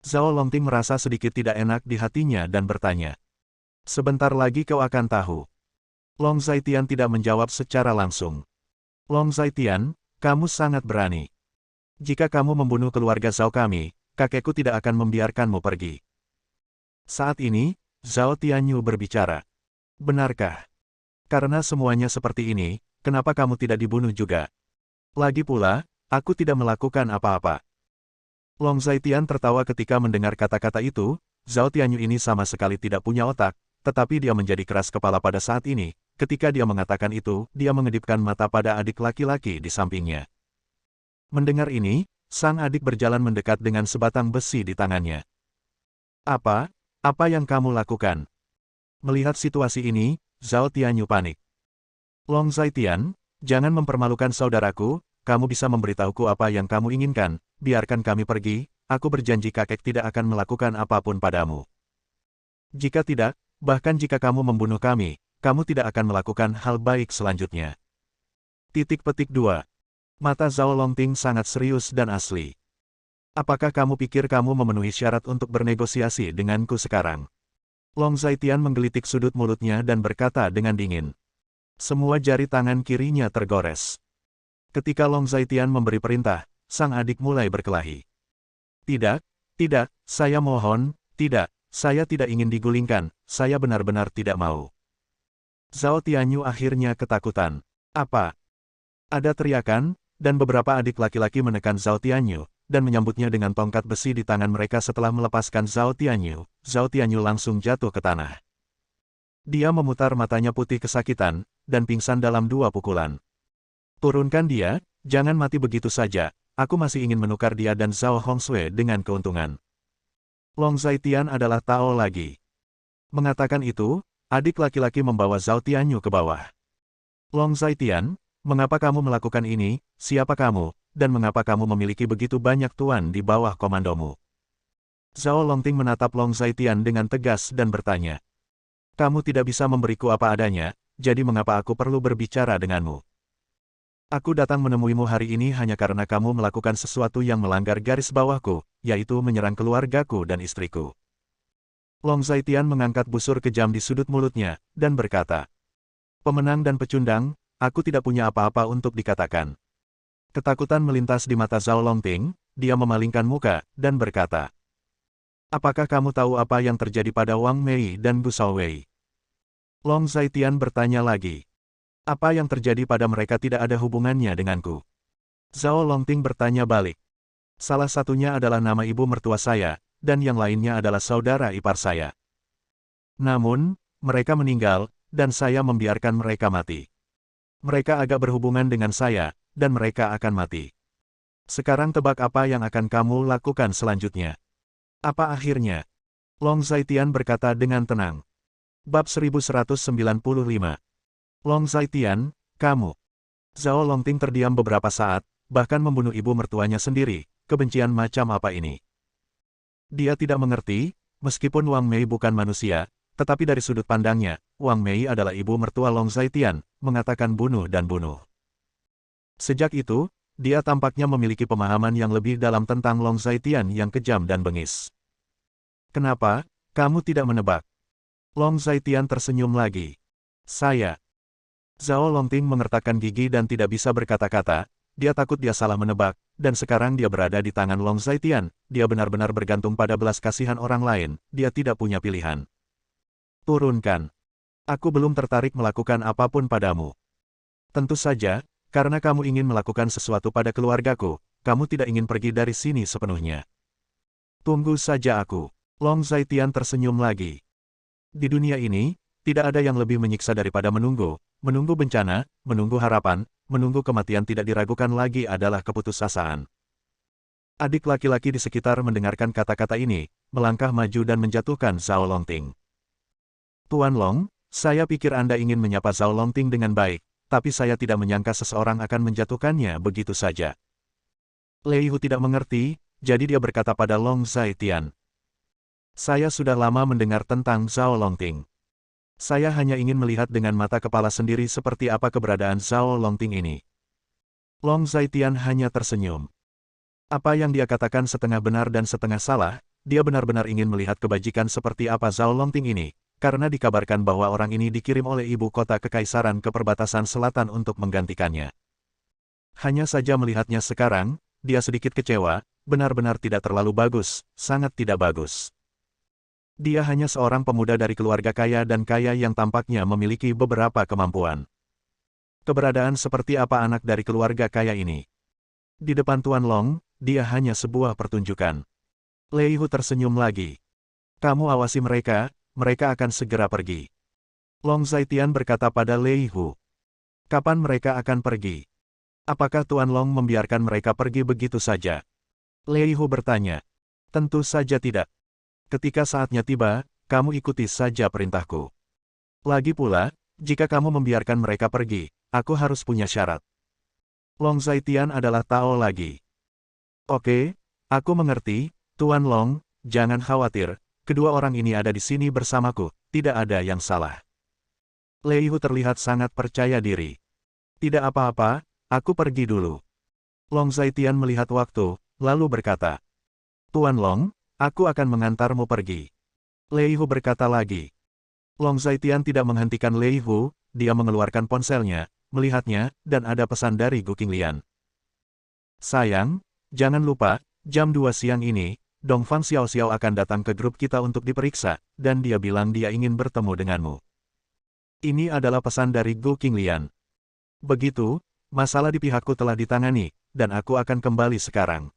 Zhao Longting merasa sedikit tidak enak di hatinya dan bertanya. Sebentar lagi kau akan tahu. Long Zaitian tidak menjawab secara langsung. Long Zaitian, kamu sangat berani. Jika kamu membunuh keluarga Zhao kami, kakekku tidak akan membiarkanmu pergi. Saat ini, Zhao Tianyu berbicara. Benarkah? Karena semuanya seperti ini, kenapa kamu tidak dibunuh juga? Lagi pula, aku tidak melakukan apa-apa. Long Zaitian tertawa ketika mendengar kata-kata itu. Zhao Tianyu ini sama sekali tidak punya otak, tetapi dia menjadi keras kepala pada saat ini. Ketika dia mengatakan itu, dia mengedipkan mata pada adik laki-laki di sampingnya. Mendengar ini, sang adik berjalan mendekat dengan sebatang besi di tangannya. Apa yang kamu lakukan? Melihat situasi ini, Zhao Tianyu panik. Long Zaitian, jangan mempermalukan saudaraku, kamu bisa memberitahuku apa yang kamu inginkan, biarkan kami pergi, aku berjanji kakek tidak akan melakukan apapun padamu. Jika tidak, bahkan jika kamu membunuh kami, kamu tidak akan melakukan hal baik selanjutnya. Titik petik 2. Mata Zhao Longting sangat serius dan asli. Apakah kamu pikir kamu memenuhi syarat untuk bernegosiasi denganku sekarang? Long Zaitian menggelitik sudut mulutnya dan berkata dengan dingin. Semua jari tangan kirinya tergores. Ketika Long Zaitian memberi perintah, sang adik mulai berkelahi. Tidak, saya mohon, tidak, saya tidak ingin digulingkan, saya benar-benar tidak mau. Zhao Tianyu akhirnya ketakutan. Apa? Ada teriakan, dan beberapa adik laki-laki menekan Zhao Tianyu, dan menyambutnya dengan tongkat besi di tangan mereka setelah melepaskan Zhao Tianyu. Zhao Tianyu langsung jatuh ke tanah. Dia memutar matanya putih kesakitan, dan pingsan dalam 2 pukulan. Turunkan dia, jangan mati begitu saja, aku masih ingin menukar dia dan Zhao Hongsue dengan keuntungan. Long Zaitian adalah Tao lagi. Mengatakan itu, adik laki-laki membawa Zhao Tianyu ke bawah. Long Zaitian, mengapa kamu melakukan ini, siapa kamu, dan mengapa kamu memiliki begitu banyak tuan di bawah komandomu? Zhao Longting menatap Long Zaitian dengan tegas dan bertanya. Kamu tidak bisa memberiku apa adanya, jadi mengapa aku perlu berbicara denganmu? Aku datang menemuimu hari ini hanya karena kamu melakukan sesuatu yang melanggar garis bawahku, yaitu menyerang keluargaku dan istriku. Long Zaitian mengangkat busur kejam di sudut mulutnya, dan berkata. Pemenang dan pecundang, aku tidak punya apa-apa untuk dikatakan. Ketakutan melintas di mata Zhao Longting, dia memalingkan muka, dan berkata. Apakah kamu tahu apa yang terjadi pada Wang Mei dan Bu Shaowei? Long Zaitian bertanya lagi. Apa yang terjadi pada mereka tidak ada hubungannya denganku. Zhao Longting bertanya balik. Salah satunya adalah nama ibu mertua saya, dan yang lainnya adalah saudara ipar saya. Namun, mereka meninggal, dan saya membiarkan mereka mati. Mereka agak berhubungan dengan saya, dan mereka akan mati. Sekarang tebak apa yang akan kamu lakukan selanjutnya? Apa akhirnya? Long Zaitian berkata dengan tenang. Bab 1195. Long Zaitian, kamu. Zhao Longting terdiam beberapa saat, bahkan membunuh ibu mertuanya sendiri, kebencian macam apa ini? Dia tidak mengerti, meskipun Wang Mei bukan manusia, tetapi dari sudut pandangnya, Wang Mei adalah ibu mertua Long Zaitian, mengatakan bunuh dan bunuh. Sejak itu, dia tampaknya memiliki pemahaman yang lebih dalam tentang Long Zaitian yang kejam dan bengis. Kenapa, kamu tidak menebak? Long Zaitian tersenyum lagi. Saya. Zhao Longting mengertakkan gigi dan tidak bisa berkata-kata, dia takut dia salah menebak, dan sekarang dia berada di tangan Long Zaitian, dia benar-benar bergantung pada belas kasihan orang lain, dia tidak punya pilihan. Turunkan. Aku belum tertarik melakukan apapun padamu. Tentu saja, karena kamu ingin melakukan sesuatu pada keluargaku, kamu tidak ingin pergi dari sini sepenuhnya. Tunggu saja aku. Long Zaitian tersenyum lagi. Di dunia ini, tidak ada yang lebih menyiksa daripada menunggu bencana, menunggu harapan, menunggu kematian tidak diragukan lagi adalah keputusasaan. Adik laki-laki di sekitar mendengarkan kata-kata ini, melangkah maju dan menjatuhkan Zhao Longting. Tuan Long, saya pikir Anda ingin menyapa Zhao Longting dengan baik, tapi saya tidak menyangka seseorang akan menjatuhkannya begitu saja. Lei Hu tidak mengerti, jadi dia berkata pada Long Zaitian. Saya sudah lama mendengar tentang Zhao Longting. Saya hanya ingin melihat dengan mata kepala sendiri seperti apa keberadaan Zhao Longting ini. Long Zaitian hanya tersenyum. Apa yang dia katakan setengah benar dan setengah salah, dia benar-benar ingin melihat kebajikan seperti apa Zhao Longting ini, karena dikabarkan bahwa orang ini dikirim oleh ibu kota kekaisaran ke perbatasan selatan untuk menggantikannya. Hanya saja melihatnya sekarang, dia sedikit kecewa, benar-benar tidak terlalu bagus, sangat tidak bagus. Dia hanya seorang pemuda dari keluarga kaya dan kaya yang tampaknya memiliki beberapa kemampuan. Keberadaan seperti apa anak dari keluarga kaya ini? Di depan Tuan Long, dia hanya sebuah pertunjukan. Lei Hu tersenyum lagi. Kamu awasi mereka, mereka akan segera pergi. Long Zaitian berkata pada Lei Hu. Kapan mereka akan pergi? Apakah Tuan Long membiarkan mereka pergi begitu saja? Lei Hu bertanya. Tentu saja tidak. Ketika saatnya tiba, kamu ikuti saja perintahku. Lagi pula, jika kamu membiarkan mereka pergi, aku harus punya syarat. Long Zaitian adalah Tao lagi. Oke, aku mengerti, Tuan Long, jangan khawatir, kedua orang ini ada di sini bersamaku, tidak ada yang salah. Lei Hu terlihat sangat percaya diri. Tidak apa-apa, aku pergi dulu. Long Zaitian melihat waktu, lalu berkata. Tuan Long, aku akan mengantarmu pergi. Lei Hu berkata lagi. Long Zaitian tidak menghentikan Lei Hu, dia mengeluarkan ponselnya, melihatnya, dan ada pesan dari Gu Qinglian. Sayang, jangan lupa, jam 2 siang ini, Dongfang Xiaoxiao akan datang ke grup kita untuk diperiksa, dan dia bilang dia ingin bertemu denganmu. Ini adalah pesan dari Gu Qinglian. Begitu, masalah di pihakku telah ditangani, dan aku akan kembali sekarang.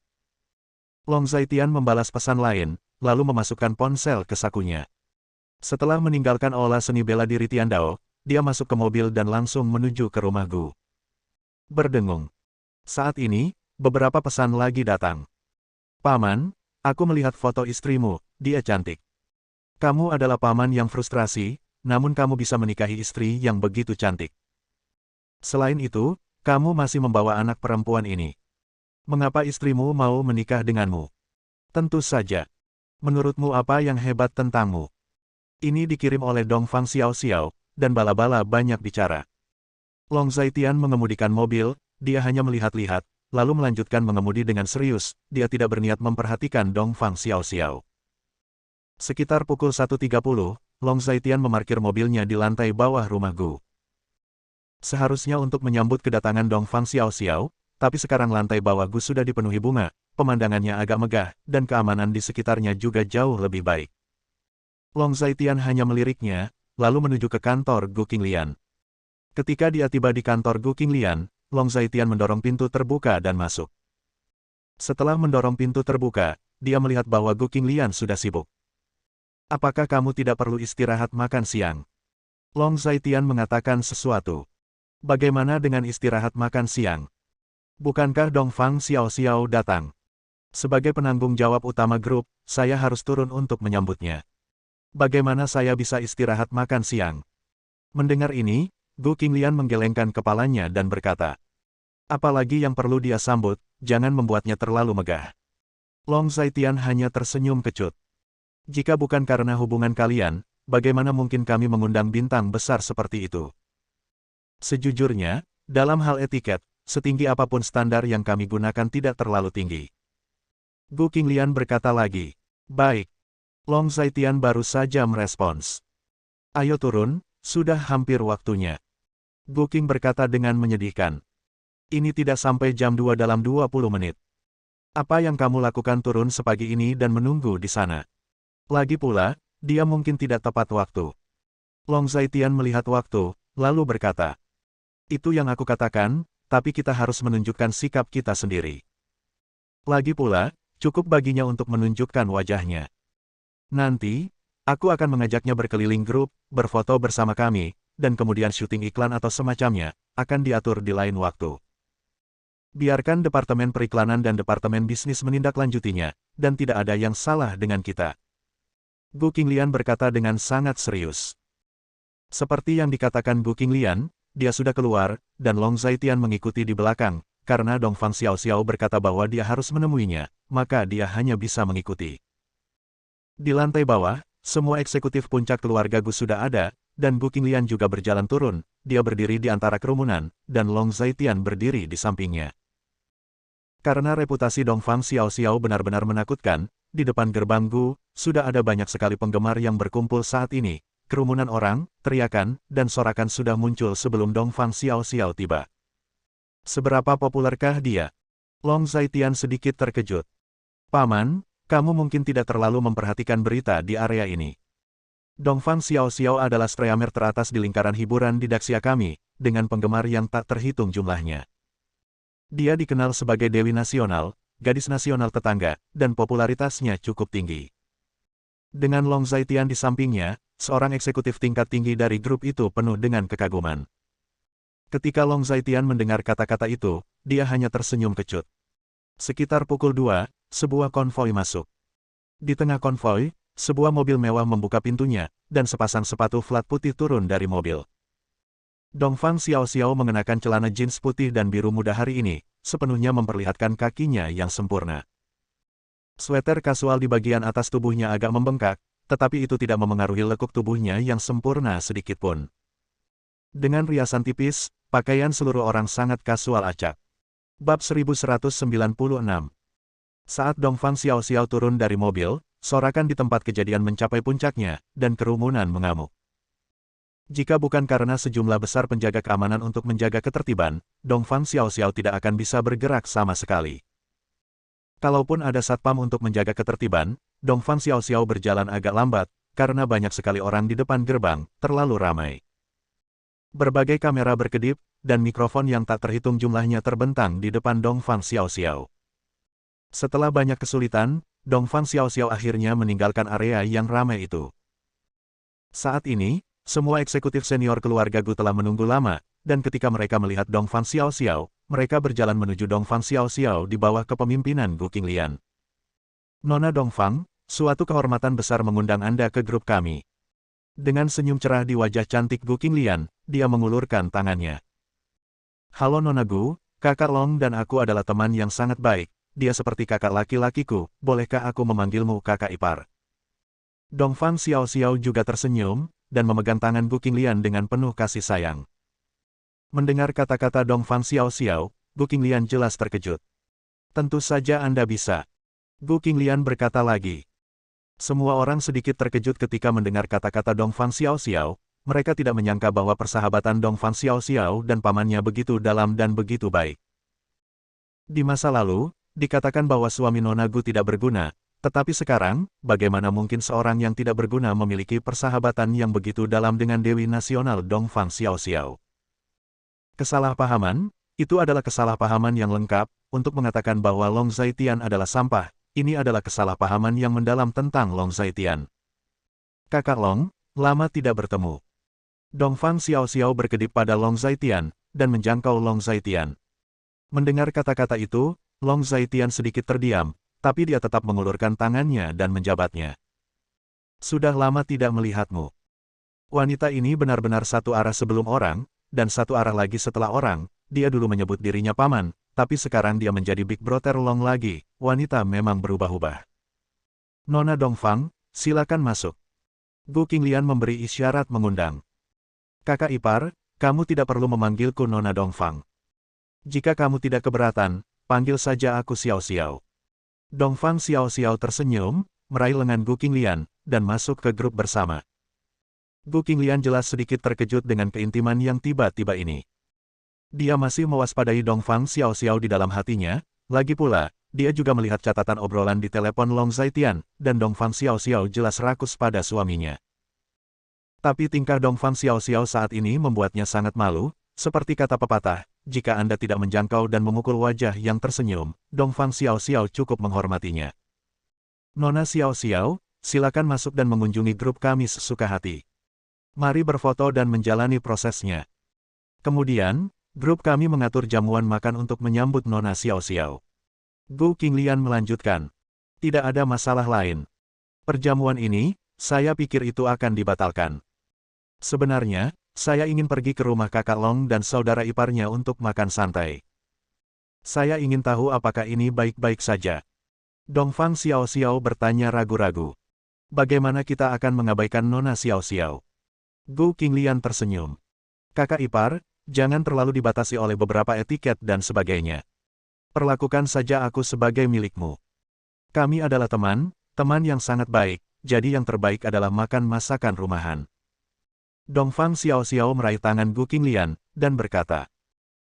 Long Zaitian membalas pesan lain, lalu memasukkan ponsel ke sakunya. Setelah meninggalkan aula seni bela diri Tiandao, dia masuk ke mobil dan langsung menuju ke rumah Gu. Berdengung. Saat ini, beberapa pesan lagi datang. Paman, aku melihat foto istrimu, dia cantik. Kamu adalah paman yang frustrasi, namun kamu bisa menikahi istri yang begitu cantik. Selain itu, kamu masih membawa anak perempuan ini. Mengapa istrimu mau menikah denganmu? Tentu saja. Menurutmu apa yang hebat tentangmu? Ini dikirim oleh Dongfang Xiaoxiao, dan bala-bala banyak bicara. Long Zaitian mengemudikan mobil, dia hanya melihat-lihat, lalu melanjutkan mengemudi dengan serius, dia tidak berniat memperhatikan Dongfang Xiaoxiao. Sekitar pukul 1.30, Long Zaitian memarkir mobilnya di lantai bawah rumah Gu. Seharusnya untuk menyambut kedatangan Dongfang Xiaoxiao, tapi sekarang lantai bawah Gu sudah dipenuhi bunga, pemandangannya agak megah, dan keamanan di sekitarnya juga jauh lebih baik. Long Zaitian hanya meliriknya, lalu menuju ke kantor Gu Qinglian. Ketika dia tiba di kantor Gu Qinglian, Long Zaitian mendorong pintu terbuka dan masuk. Setelah mendorong pintu terbuka, dia melihat bahwa Gu Qinglian sudah sibuk. Apakah kamu tidak perlu istirahat makan siang? Long Zaitian mengatakan sesuatu. Bagaimana dengan istirahat makan siang? Bukankah Dongfang Xiaoxiao datang? Sebagai penanggung jawab utama grup, saya harus turun untuk menyambutnya. Bagaimana saya bisa istirahat makan siang? Mendengar ini, Gu Qinglian menggelengkan kepalanya dan berkata. Apalagi yang perlu dia sambut, jangan membuatnya terlalu megah. Long Zaitian hanya tersenyum kecut. Jika bukan karena hubungan kalian, bagaimana mungkin kami mengundang bintang besar seperti itu? Sejujurnya, dalam hal etiket, setinggi apapun standar yang kami gunakan tidak terlalu tinggi. Gu Qinglian berkata lagi. Baik. Long Zaitian baru saja merespons. Ayo turun, sudah hampir waktunya. Gu Qing berkata dengan menyedihkan. Ini tidak sampai jam 2 dalam 20 menit. Apa yang kamu lakukan turun sepagi ini dan menunggu di sana? Lagi pula, dia mungkin tidak tepat waktu. Long Zaitian melihat waktu, lalu berkata. Itu yang aku katakan, tapi kita harus menunjukkan sikap kita sendiri. Lagi pula, cukup baginya untuk menunjukkan wajahnya. Nanti, aku akan mengajaknya berkeliling grup, berfoto bersama kami, dan kemudian syuting iklan atau semacamnya, akan diatur di lain waktu. Biarkan Departemen Periklanan dan Departemen Bisnis menindaklanjutinya, dan tidak ada yang salah dengan kita. Gu Qinglian berkata dengan sangat serius. Seperti yang dikatakan Gu Qinglian, dia sudah keluar, dan Long Zaitian mengikuti di belakang, karena Dongfang Xiaoxiao berkata bahwa dia harus menemuinya, maka dia hanya bisa mengikuti. Di lantai bawah, semua eksekutif puncak keluarga Gu sudah ada, dan Gu Qinglian juga berjalan turun, dia berdiri di antara kerumunan, dan Long Zaitian berdiri di sampingnya. Karena reputasi Dongfang Xiaoxiao benar-benar menakutkan, di depan gerbang Gu, sudah ada banyak sekali penggemar yang berkumpul saat ini. Kerumunan orang, teriakan, dan sorakan sudah muncul sebelum Dongfang Xiaoxiao tiba. Seberapa populerkah dia? Long Zaitian sedikit terkejut. Paman, kamu mungkin tidak terlalu memperhatikan berita di area ini. Dongfang Xiaoxiao adalah streamer teratas di lingkaran hiburan di Daxia kami, dengan penggemar yang tak terhitung jumlahnya. Dia dikenal sebagai Dewi Nasional, gadis nasional tetangga, dan popularitasnya cukup tinggi. Dengan Long Zaitian di sampingnya, seorang eksekutif tingkat tinggi dari grup itu penuh dengan kekaguman. Ketika Long Zaitian mendengar kata-kata itu, dia hanya tersenyum kecut. Sekitar pukul 2, sebuah konvoi masuk. Di tengah konvoi, sebuah mobil mewah membuka pintunya, dan sepasang sepatu flat putih turun dari mobil. Dongfang Xiaoxiao mengenakan celana jeans putih dan biru muda hari ini, sepenuhnya memperlihatkan kakinya yang sempurna. Sweater kasual di bagian atas tubuhnya agak membengkak, tetapi itu tidak memengaruhi lekuk tubuhnya yang sempurna sedikitpun. Dengan riasan tipis, pakaian seluruh orang sangat kasual acak. Bab 1196. Saat Dongfang Xiaoxiao turun dari mobil, sorakan di tempat kejadian mencapai puncaknya, dan kerumunan mengamuk. Jika bukan karena sejumlah besar penjaga keamanan untuk menjaga ketertiban, Dongfang Xiaoxiao tidak akan bisa bergerak sama sekali. Kalaupun ada satpam untuk menjaga ketertiban, Dongfang Xiaoxiao berjalan agak lambat, karena banyak sekali orang di depan gerbang, terlalu ramai. Berbagai kamera berkedip, dan mikrofon yang tak terhitung jumlahnya terbentang di depan Dongfang Xiaoxiao. Setelah banyak kesulitan, Dongfang Xiaoxiao akhirnya meninggalkan area yang ramai itu. Saat ini, semua eksekutif senior keluarga Gu telah menunggu lama, dan ketika mereka melihat Dongfang Xiaoxiao, mereka berjalan menuju Dongfang Xiaoxiao di bawah kepemimpinan Gu Qinglian. Nona Dongfang, suatu kehormatan besar mengundang Anda ke grup kami. Dengan senyum cerah di wajah cantik Gu Qinglian, dia mengulurkan tangannya. Halo Nona Gu, kakak Long dan aku adalah teman yang sangat baik, dia seperti kakak laki-lakiku, bolehkah aku memanggilmu kakak ipar? Dongfang Xiaoxiao juga tersenyum, dan memegang tangan Gu Qinglian dengan penuh kasih sayang. Mendengar kata-kata Dongfang Xiaoxiao, Gu Qinglian jelas terkejut. Tentu saja Anda bisa. Gu Qinglian berkata lagi. Semua orang sedikit terkejut ketika mendengar kata-kata Dongfang Xiaoxiao, mereka tidak menyangka bahwa persahabatan Dongfang Xiaoxiao dan pamannya begitu dalam dan begitu baik. Di masa lalu, dikatakan bahwa suami Nona Gu tidak berguna, tetapi sekarang, bagaimana mungkin seorang yang tidak berguna memiliki persahabatan yang begitu dalam dengan Dewi Nasional Dongfang Xiaoxiao? Kesalahpahaman, itu adalah kesalahpahaman yang lengkap, untuk mengatakan bahwa Long Zaitian adalah sampah, ini adalah kesalahpahaman yang mendalam tentang Long Zaitian. Kakak Long, lama tidak bertemu. Dongfang Xiaoxiao berkedip pada Long Zaitian, dan menjangkau Long Zaitian. Mendengar kata-kata itu, Long Zaitian sedikit terdiam, tapi dia tetap mengulurkan tangannya dan menjabatnya. Sudah lama tidak melihatmu. Wanita ini benar-benar satu arah sebelum orang, dan satu arah lagi setelah orang, dia dulu menyebut dirinya paman, tapi sekarang dia menjadi Big Brother Long lagi, wanita memang berubah-ubah. Nona Dongfang, silakan masuk. Gu Qinglian memberi isyarat mengundang. Kakak ipar, kamu tidak perlu memanggilku Nona Dongfang. Jika kamu tidak keberatan, panggil saja aku Xiaoxiao. Dongfang Xiaoxiao tersenyum, meraih lengan Gu Qinglian, dan masuk ke grup bersama. Gu Qinglian jelas sedikit terkejut dengan keintiman yang tiba-tiba ini. Dia masih mewaspadai Dongfang Xiaoxiao di dalam hatinya, lagi pula, dia juga melihat catatan obrolan di telepon Long Zaitian, dan Dongfang Xiaoxiao jelas rakus pada suaminya. Tapi tingkah Dongfang Xiaoxiao saat ini membuatnya sangat malu, seperti kata pepatah, jika Anda tidak menjangkau dan memukul wajah yang tersenyum, Dongfang Xiaoxiao cukup menghormatinya. Nona Xiaoxiao, silakan masuk dan mengunjungi grup kami sesuka hati. Mari berfoto dan menjalani prosesnya. Kemudian, grup kami mengatur jamuan makan untuk menyambut Nona Xiaoxiao. Gu Qinglian melanjutkan. Tidak ada masalah lain. Perjamuan ini, saya pikir itu akan dibatalkan. Sebenarnya, saya ingin pergi ke rumah kakak Long dan saudara iparnya untuk makan santai. Saya ingin tahu apakah ini baik-baik saja. Dongfang Xiao Xiao bertanya ragu-ragu. Bagaimana kita akan mengabaikan Nona Xiao Xiao? Gu Qinglian tersenyum. Kakak ipar, jangan terlalu dibatasi oleh beberapa etiket dan sebagainya. Perlakukan saja aku sebagai milikmu. Kami adalah teman, teman yang sangat baik, jadi yang terbaik adalah makan masakan rumahan. Dongfang Xiao Xiao meraih tangan Gu Qinglian, dan berkata,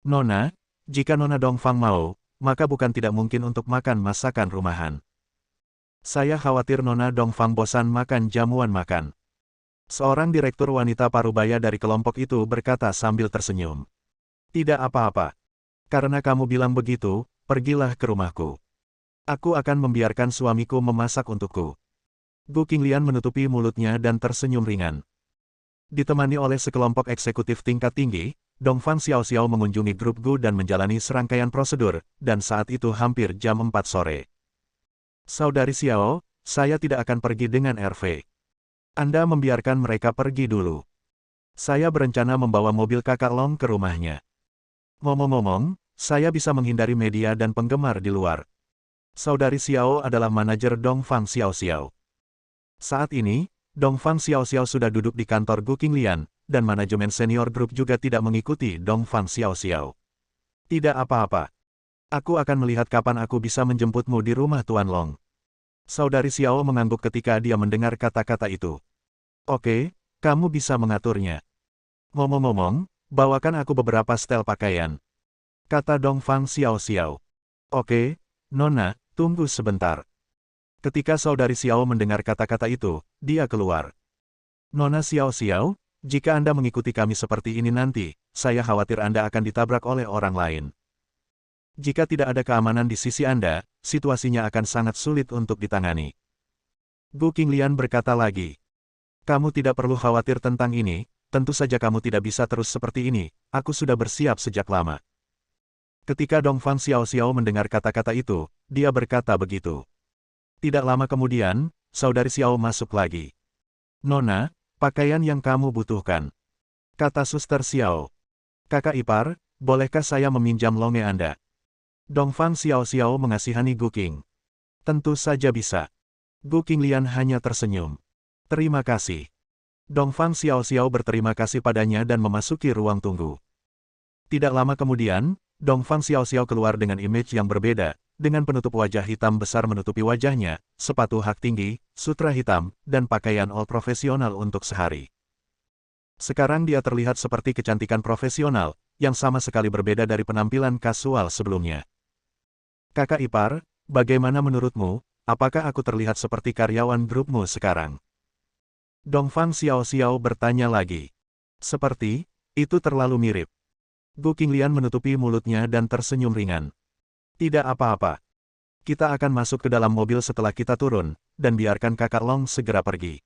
Nona, jika Nona Dongfang mau, maka bukan tidak mungkin untuk makan masakan rumahan. Saya khawatir Nona Dongfang bosan makan jamuan makan. Seorang direktur wanita parubaya dari kelompok itu berkata sambil tersenyum. Tidak apa-apa. Karena kamu bilang begitu, pergilah ke rumahku. Aku akan membiarkan suamiku memasak untukku. Gu Qinglian menutupi mulutnya dan tersenyum ringan. Ditemani oleh sekelompok eksekutif tingkat tinggi, Dongfang Xiao Xiao mengunjungi grup Gu dan menjalani serangkaian prosedur, dan saat itu hampir jam 4 sore. Saudari Xiao, saya tidak akan pergi dengan RV. Anda membiarkan mereka pergi dulu. Saya berencana membawa mobil kakak Long ke rumahnya. Ngomong-ngomong, saya bisa menghindari media dan penggemar di luar. Saudari Xiao adalah manajer Dongfang Xiao Xiao. Saat ini, Dongfang Xiao Xiao sudah duduk di kantor Gu Qinglian, dan manajemen senior grup juga tidak mengikuti Dongfang Xiao Xiao. Tidak apa-apa. Aku akan melihat kapan aku bisa menjemputmu di rumah Tuan Long. Saudari Xiao mengangguk ketika dia mendengar kata-kata itu. Oke, kamu bisa mengaturnya. Ngomong-ngomong, bawakan aku beberapa setel pakaian. Kata Dongfang Xiao Xiao. Oke, Nona, tunggu sebentar. Ketika saudari Xiao mendengar kata-kata itu, dia keluar. Nona Xiao Xiao, jika Anda mengikuti kami seperti ini nanti, saya khawatir Anda akan ditabrak oleh orang lain. Jika tidak ada keamanan di sisi Anda, situasinya akan sangat sulit untuk ditangani. Gu Qinglian berkata lagi. Kamu tidak perlu khawatir tentang ini, tentu saja kamu tidak bisa terus seperti ini, aku sudah bersiap sejak lama. Ketika Dongfang Xiao Xiao mendengar kata-kata itu, dia berkata begitu. Tidak lama kemudian, saudari Xiao masuk lagi. Nona, pakaian yang kamu butuhkan. Kata Suster Xiao. Kakak ipar, bolehkah saya meminjam longe Anda? Dongfang Xiao Xiao mengasihani Gu Qing. Tentu saja bisa. Gu Qinglian hanya tersenyum. Terima kasih. Dongfang Xiao Xiao berterima kasih padanya dan memasuki ruang tunggu. Tidak lama kemudian, Dongfang Xiao Xiao keluar dengan image yang berbeda, dengan penutup wajah hitam besar menutupi wajahnya, sepatu hak tinggi, sutra hitam, dan pakaian all profesional untuk sehari. Sekarang dia terlihat seperti kecantikan profesional, yang sama sekali berbeda dari penampilan kasual sebelumnya. Kakak ipar, bagaimana menurutmu, apakah aku terlihat seperti karyawan grupmu sekarang? Dongfang Xiao Xiao bertanya lagi. Seperti, itu terlalu mirip. Gu Qinglian menutupi mulutnya dan tersenyum ringan. Tidak apa-apa. Kita akan masuk ke dalam mobil setelah kita turun, dan biarkan kakak Long segera pergi.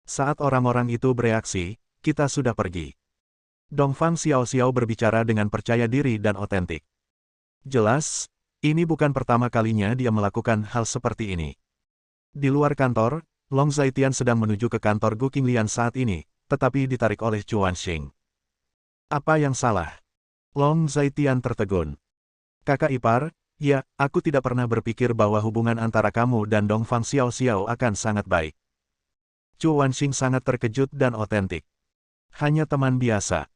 Saat orang-orang itu bereaksi, kita sudah pergi. Dongfang Xiao Xiao berbicara dengan percaya diri dan otentik. Jelas, ini bukan pertama kalinya dia melakukan hal seperti ini. Di luar kantor, Long Zaitian sedang menuju ke kantor Gu Qinglian saat ini, tetapi ditarik oleh Chuan Xing. Apa yang salah? Long Zaitian tertegun. Kakak ipar, ya, aku tidak pernah berpikir bahwa hubungan antara kamu dan Dongfang Xiao Xiao akan sangat baik. Chuan Xing sangat terkejut dan otentik. Hanya teman biasa.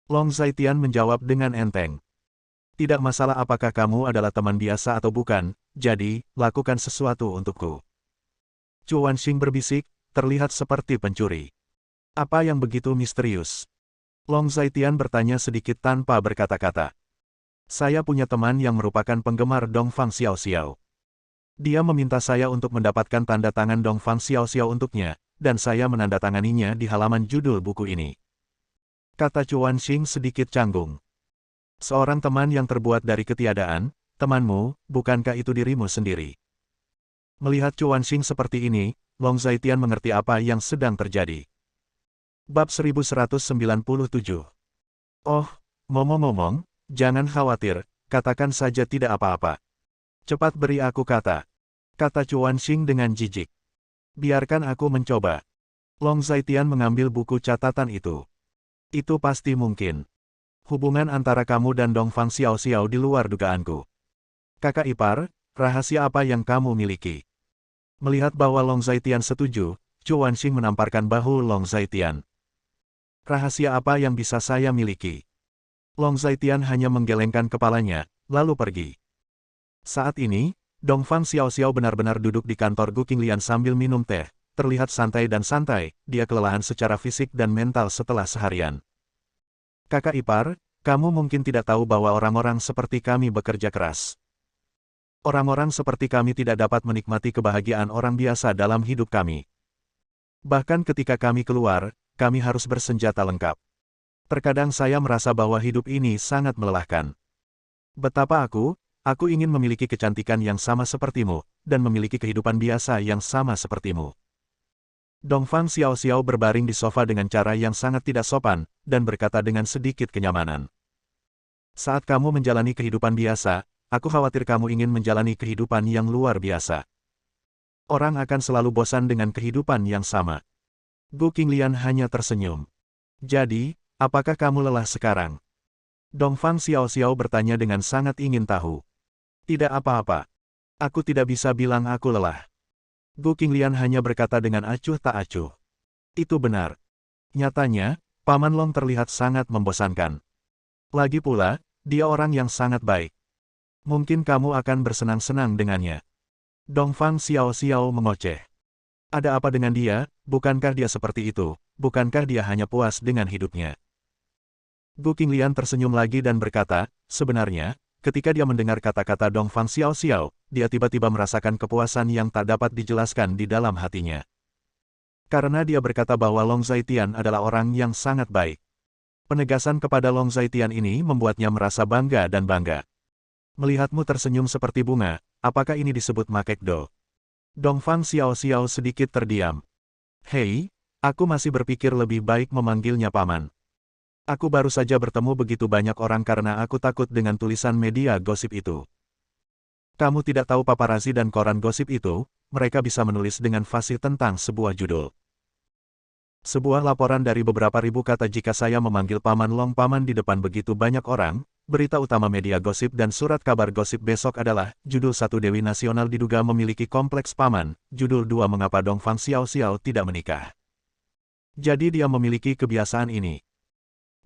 Long Zaitian menjawab dengan enteng. Tidak masalah apakah kamu adalah teman biasa atau bukan, jadi, lakukan sesuatu untukku. Chuan Xing berbisik, terlihat seperti pencuri. Apa yang begitu misterius? Long Zaitian bertanya sedikit tanpa berkata-kata. Saya punya teman yang merupakan penggemar Dongfang Xiao Xiao. Dia meminta saya untuk mendapatkan tanda tangan Dongfang Xiao Xiao untuknya, dan saya menandatanganinya di halaman judul buku ini. Kata Chuan Xing sedikit canggung. Seorang teman yang terbuat dari ketiadaan, temanmu, bukankah itu dirimu sendiri? Melihat Chuan Xing seperti ini, Long Zaitian mengerti apa yang sedang terjadi. Bab 1197. Oh, ngomong-ngomong, jangan khawatir, katakan saja tidak apa-apa. Cepat beri aku kata. Kata Chuan Xing dengan jijik. Biarkan aku mencoba. Long Zaitian mengambil buku catatan itu. Itu pasti mungkin. Hubungan antara kamu dan Dongfang Xiao di luar dugaanku. Kakak ipar, rahasia apa yang kamu miliki? Melihat bahwa Long Zaitian setuju, Chu Wanxing menamparkan bahu Long Zaitian. Rahasia apa yang bisa saya miliki? Long Zaitian hanya menggelengkan kepalanya, lalu pergi. Saat ini, Dongfang Xiao benar-benar duduk di kantor Gu Qinglian sambil minum teh. Terlihat santai dan santai, dia kelelahan secara fisik dan mental setelah seharian. Kakak ipar, kamu mungkin tidak tahu bahwa orang-orang seperti kami bekerja keras. Orang-orang seperti kami tidak dapat menikmati kebahagiaan orang biasa dalam hidup kami. Bahkan ketika kami keluar, kami harus bersenjata lengkap. Terkadang saya merasa bahwa hidup ini sangat melelahkan. Betapa aku ingin memiliki kecantikan yang sama sepertimu, dan memiliki kehidupan biasa yang sama sepertimu. Dongfang Xiao berbaring di sofa dengan cara yang sangat tidak sopan, dan berkata dengan sedikit kenyamanan. Saat kamu menjalani kehidupan biasa, aku khawatir kamu ingin menjalani kehidupan yang luar biasa. Orang akan selalu bosan dengan kehidupan yang sama. Gu Qinglian hanya tersenyum. Jadi, apakah kamu lelah sekarang? Dongfang Xiao bertanya dengan sangat ingin tahu. Tidak apa-apa. Aku tidak bisa bilang aku lelah. Gu Qinglian hanya berkata dengan acuh tak acuh. Itu benar. Nyatanya, Paman Long terlihat sangat membosankan. Lagi pula, dia orang yang sangat baik. Mungkin kamu akan bersenang-senang dengannya. Dongfang Xiao mengoceh. Ada apa dengan dia, bukankah dia seperti itu, bukankah dia hanya puas dengan hidupnya? Gu Qinglian tersenyum lagi dan berkata, sebenarnya, ketika dia mendengar kata-kata Dongfang Xiao, dia tiba-tiba merasakan kepuasan yang tak dapat dijelaskan di dalam hatinya. Karena dia berkata bahwa Long Zaitian adalah orang yang sangat baik. Penegasan kepada Long Zaitian ini membuatnya merasa bangga dan bangga. Melihatmu tersenyum seperti bunga, apakah ini disebut makekdo? Dongfang Xiao sedikit terdiam. Hei, aku masih berpikir lebih baik memanggilnya paman. Aku baru saja bertemu begitu banyak orang karena aku takut dengan tulisan media gosip itu. Kamu tidak tahu paparazi dan koran gosip itu, mereka bisa menulis dengan fasih tentang sebuah judul. Sebuah laporan dari beberapa ribu kata jika saya memanggil Paman Long Paman di depan begitu banyak orang, berita utama media gosip dan surat kabar gosip besok adalah, judul 1 Dewi Nasional diduga memiliki kompleks Paman, judul 2 Mengapa Dongfang Xiao tidak menikah. Jadi dia memiliki kebiasaan ini.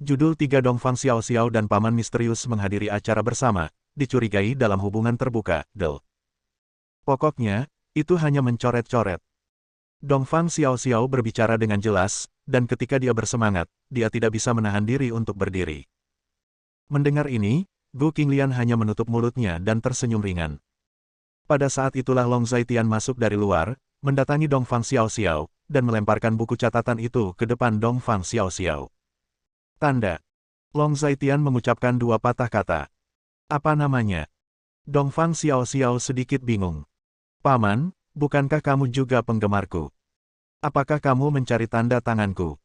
Judul 3 Dongfang Xiao dan Paman misterius menghadiri acara bersama, dicurigai dalam hubungan terbuka, Del. Pokoknya, itu hanya mencoret-coret. Dongfang Xiao berbicara dengan jelas, dan ketika dia bersemangat, dia tidak bisa menahan diri untuk berdiri. Mendengar ini, Gu Qinglian hanya menutup mulutnya dan tersenyum ringan. Pada saat itulah Long Zaitian masuk dari luar, mendatangi Dongfang Xiao, dan melemparkan buku catatan itu ke depan Dongfang Xiao. Tanda. Long Zaitian mengucapkan 2 patah kata. Apa namanya? Dongfang Xiao sedikit bingung. Paman, bukankah kamu juga penggemarku? Apakah kamu mencari tanda tanganku?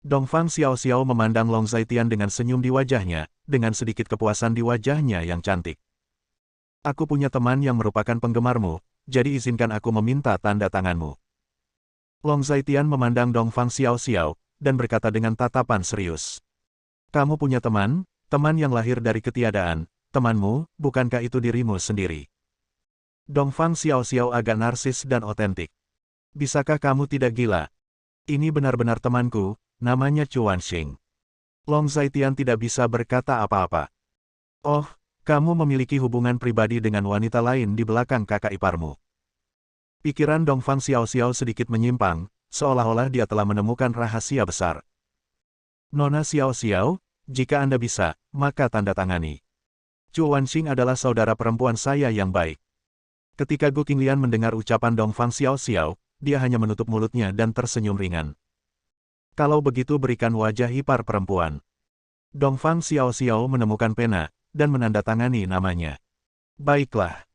Dongfang Xiao memandang Long Zaitian dengan senyum di wajahnya, dengan sedikit kepuasan di wajahnya yang cantik. Aku punya teman yang merupakan penggemarmu, jadi izinkan aku meminta tanda tanganmu. Long Zaitian memandang Dongfang Xiao, dan berkata dengan tatapan serius. Kamu punya teman yang lahir dari ketiadaan. Temanmu, bukankah itu dirimu sendiri? Dongfang Xiao agak narsis dan otentik. Bisakah kamu tidak gila? Ini benar-benar temanku, namanya Chu Wanxing. Long Zaitian tidak bisa berkata apa-apa. Oh, kamu memiliki hubungan pribadi dengan wanita lain di belakang kakak iparmu. Pikiran Dongfang Xiao sedikit menyimpang, seolah-olah dia telah menemukan rahasia besar. Nona Xiao, jika Anda bisa, maka tanda tangani. Chu Wanxing adalah saudara perempuan saya yang baik. Ketika Gu Qinglian mendengar ucapan Dongfang Xiao, dia hanya menutup mulutnya dan tersenyum ringan. Kalau begitu berikan wajah ipar perempuan. Dongfang Xiao menemukan pena, dan menandatangani namanya. Baiklah.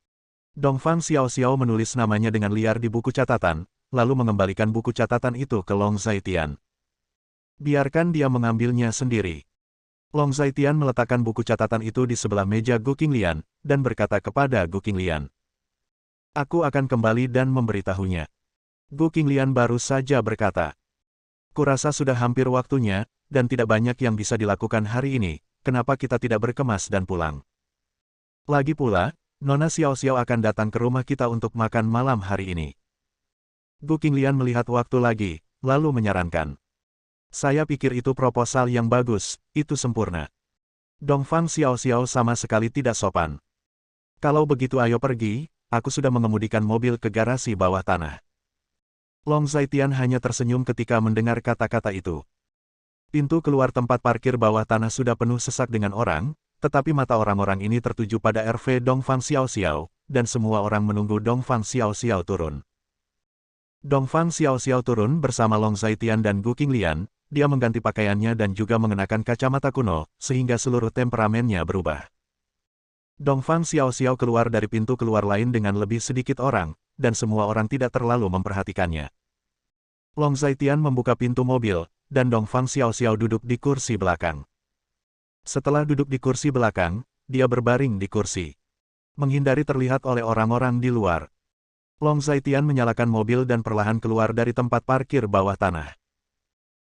Dongfang Xiao menulis namanya dengan liar di buku catatan, lalu mengembalikan buku catatan itu ke Long Zaitian. Biarkan dia mengambilnya sendiri. Long Zaitian meletakkan buku catatan itu di sebelah meja Gu Qinglian, dan berkata kepada Gu Qinglian. Aku akan kembali dan memberitahunya. Gu Qinglian baru saja berkata. Kurasa sudah hampir waktunya, dan tidak banyak yang bisa dilakukan hari ini, kenapa kita tidak berkemas dan pulang? Lagi pula, Nona Xiao Xiao akan datang ke rumah kita untuk makan malam hari ini. Gu Qinglian melihat waktu lagi, lalu menyarankan. Saya pikir itu proposal yang bagus, itu sempurna. Dongfang Xiao Xiao sama sekali tidak sopan. Kalau begitu ayo pergi, aku sudah mengemudikan mobil ke garasi bawah tanah. Long Zaitian hanya tersenyum ketika mendengar kata-kata itu. Pintu keluar tempat parkir bawah tanah sudah penuh sesak dengan orang, tetapi mata orang-orang ini tertuju pada RV Dongfang Xiao Xiao, dan semua orang menunggu Dongfang Xiao Xiao turun. Dongfang Xiao Xiao turun bersama Long Zaitian dan Gu Qinglian, dia mengganti pakaiannya dan juga mengenakan kacamata kuno, sehingga seluruh temperamennya berubah. Dongfang Xiao Xiao keluar dari pintu keluar lain dengan lebih sedikit orang, dan semua orang tidak terlalu memperhatikannya. Long Zaitian membuka pintu mobil, dan Dongfang Xiao Xiao duduk di kursi belakang. Setelah duduk di kursi belakang, dia berbaring di kursi. Menghindari terlihat oleh orang-orang di luar. Long Zaitian menyalakan mobil dan perlahan keluar dari tempat parkir bawah tanah.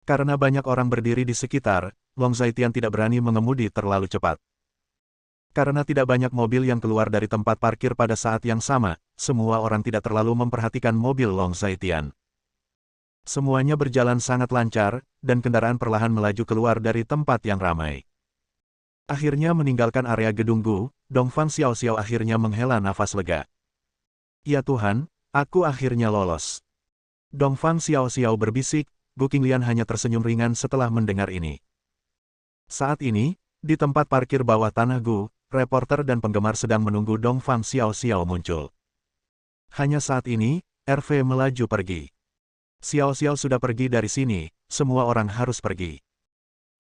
Karena banyak orang berdiri di sekitar, Long Zaitian tidak berani mengemudi terlalu cepat. Karena tidak banyak mobil yang keluar dari tempat parkir pada saat yang sama, semua orang tidak terlalu memperhatikan mobil Long Zaitian. Semuanya berjalan sangat lancar, dan kendaraan perlahan melaju keluar dari tempat yang ramai. Akhirnya meninggalkan area gedung Gu, Dongfang Xiao Xiao akhirnya menghela nafas lega. Ya Tuhan, aku akhirnya lolos. Dongfang Xiao Xiao berbisik, Gu Qinglian hanya tersenyum ringan setelah mendengar ini. Saat ini, di tempat parkir bawah tanah Gu, reporter dan penggemar sedang menunggu Dongfang Xiao Xiao muncul. Hanya saat ini, RV melaju pergi. Xiao Xiao sudah pergi dari sini, semua orang harus pergi.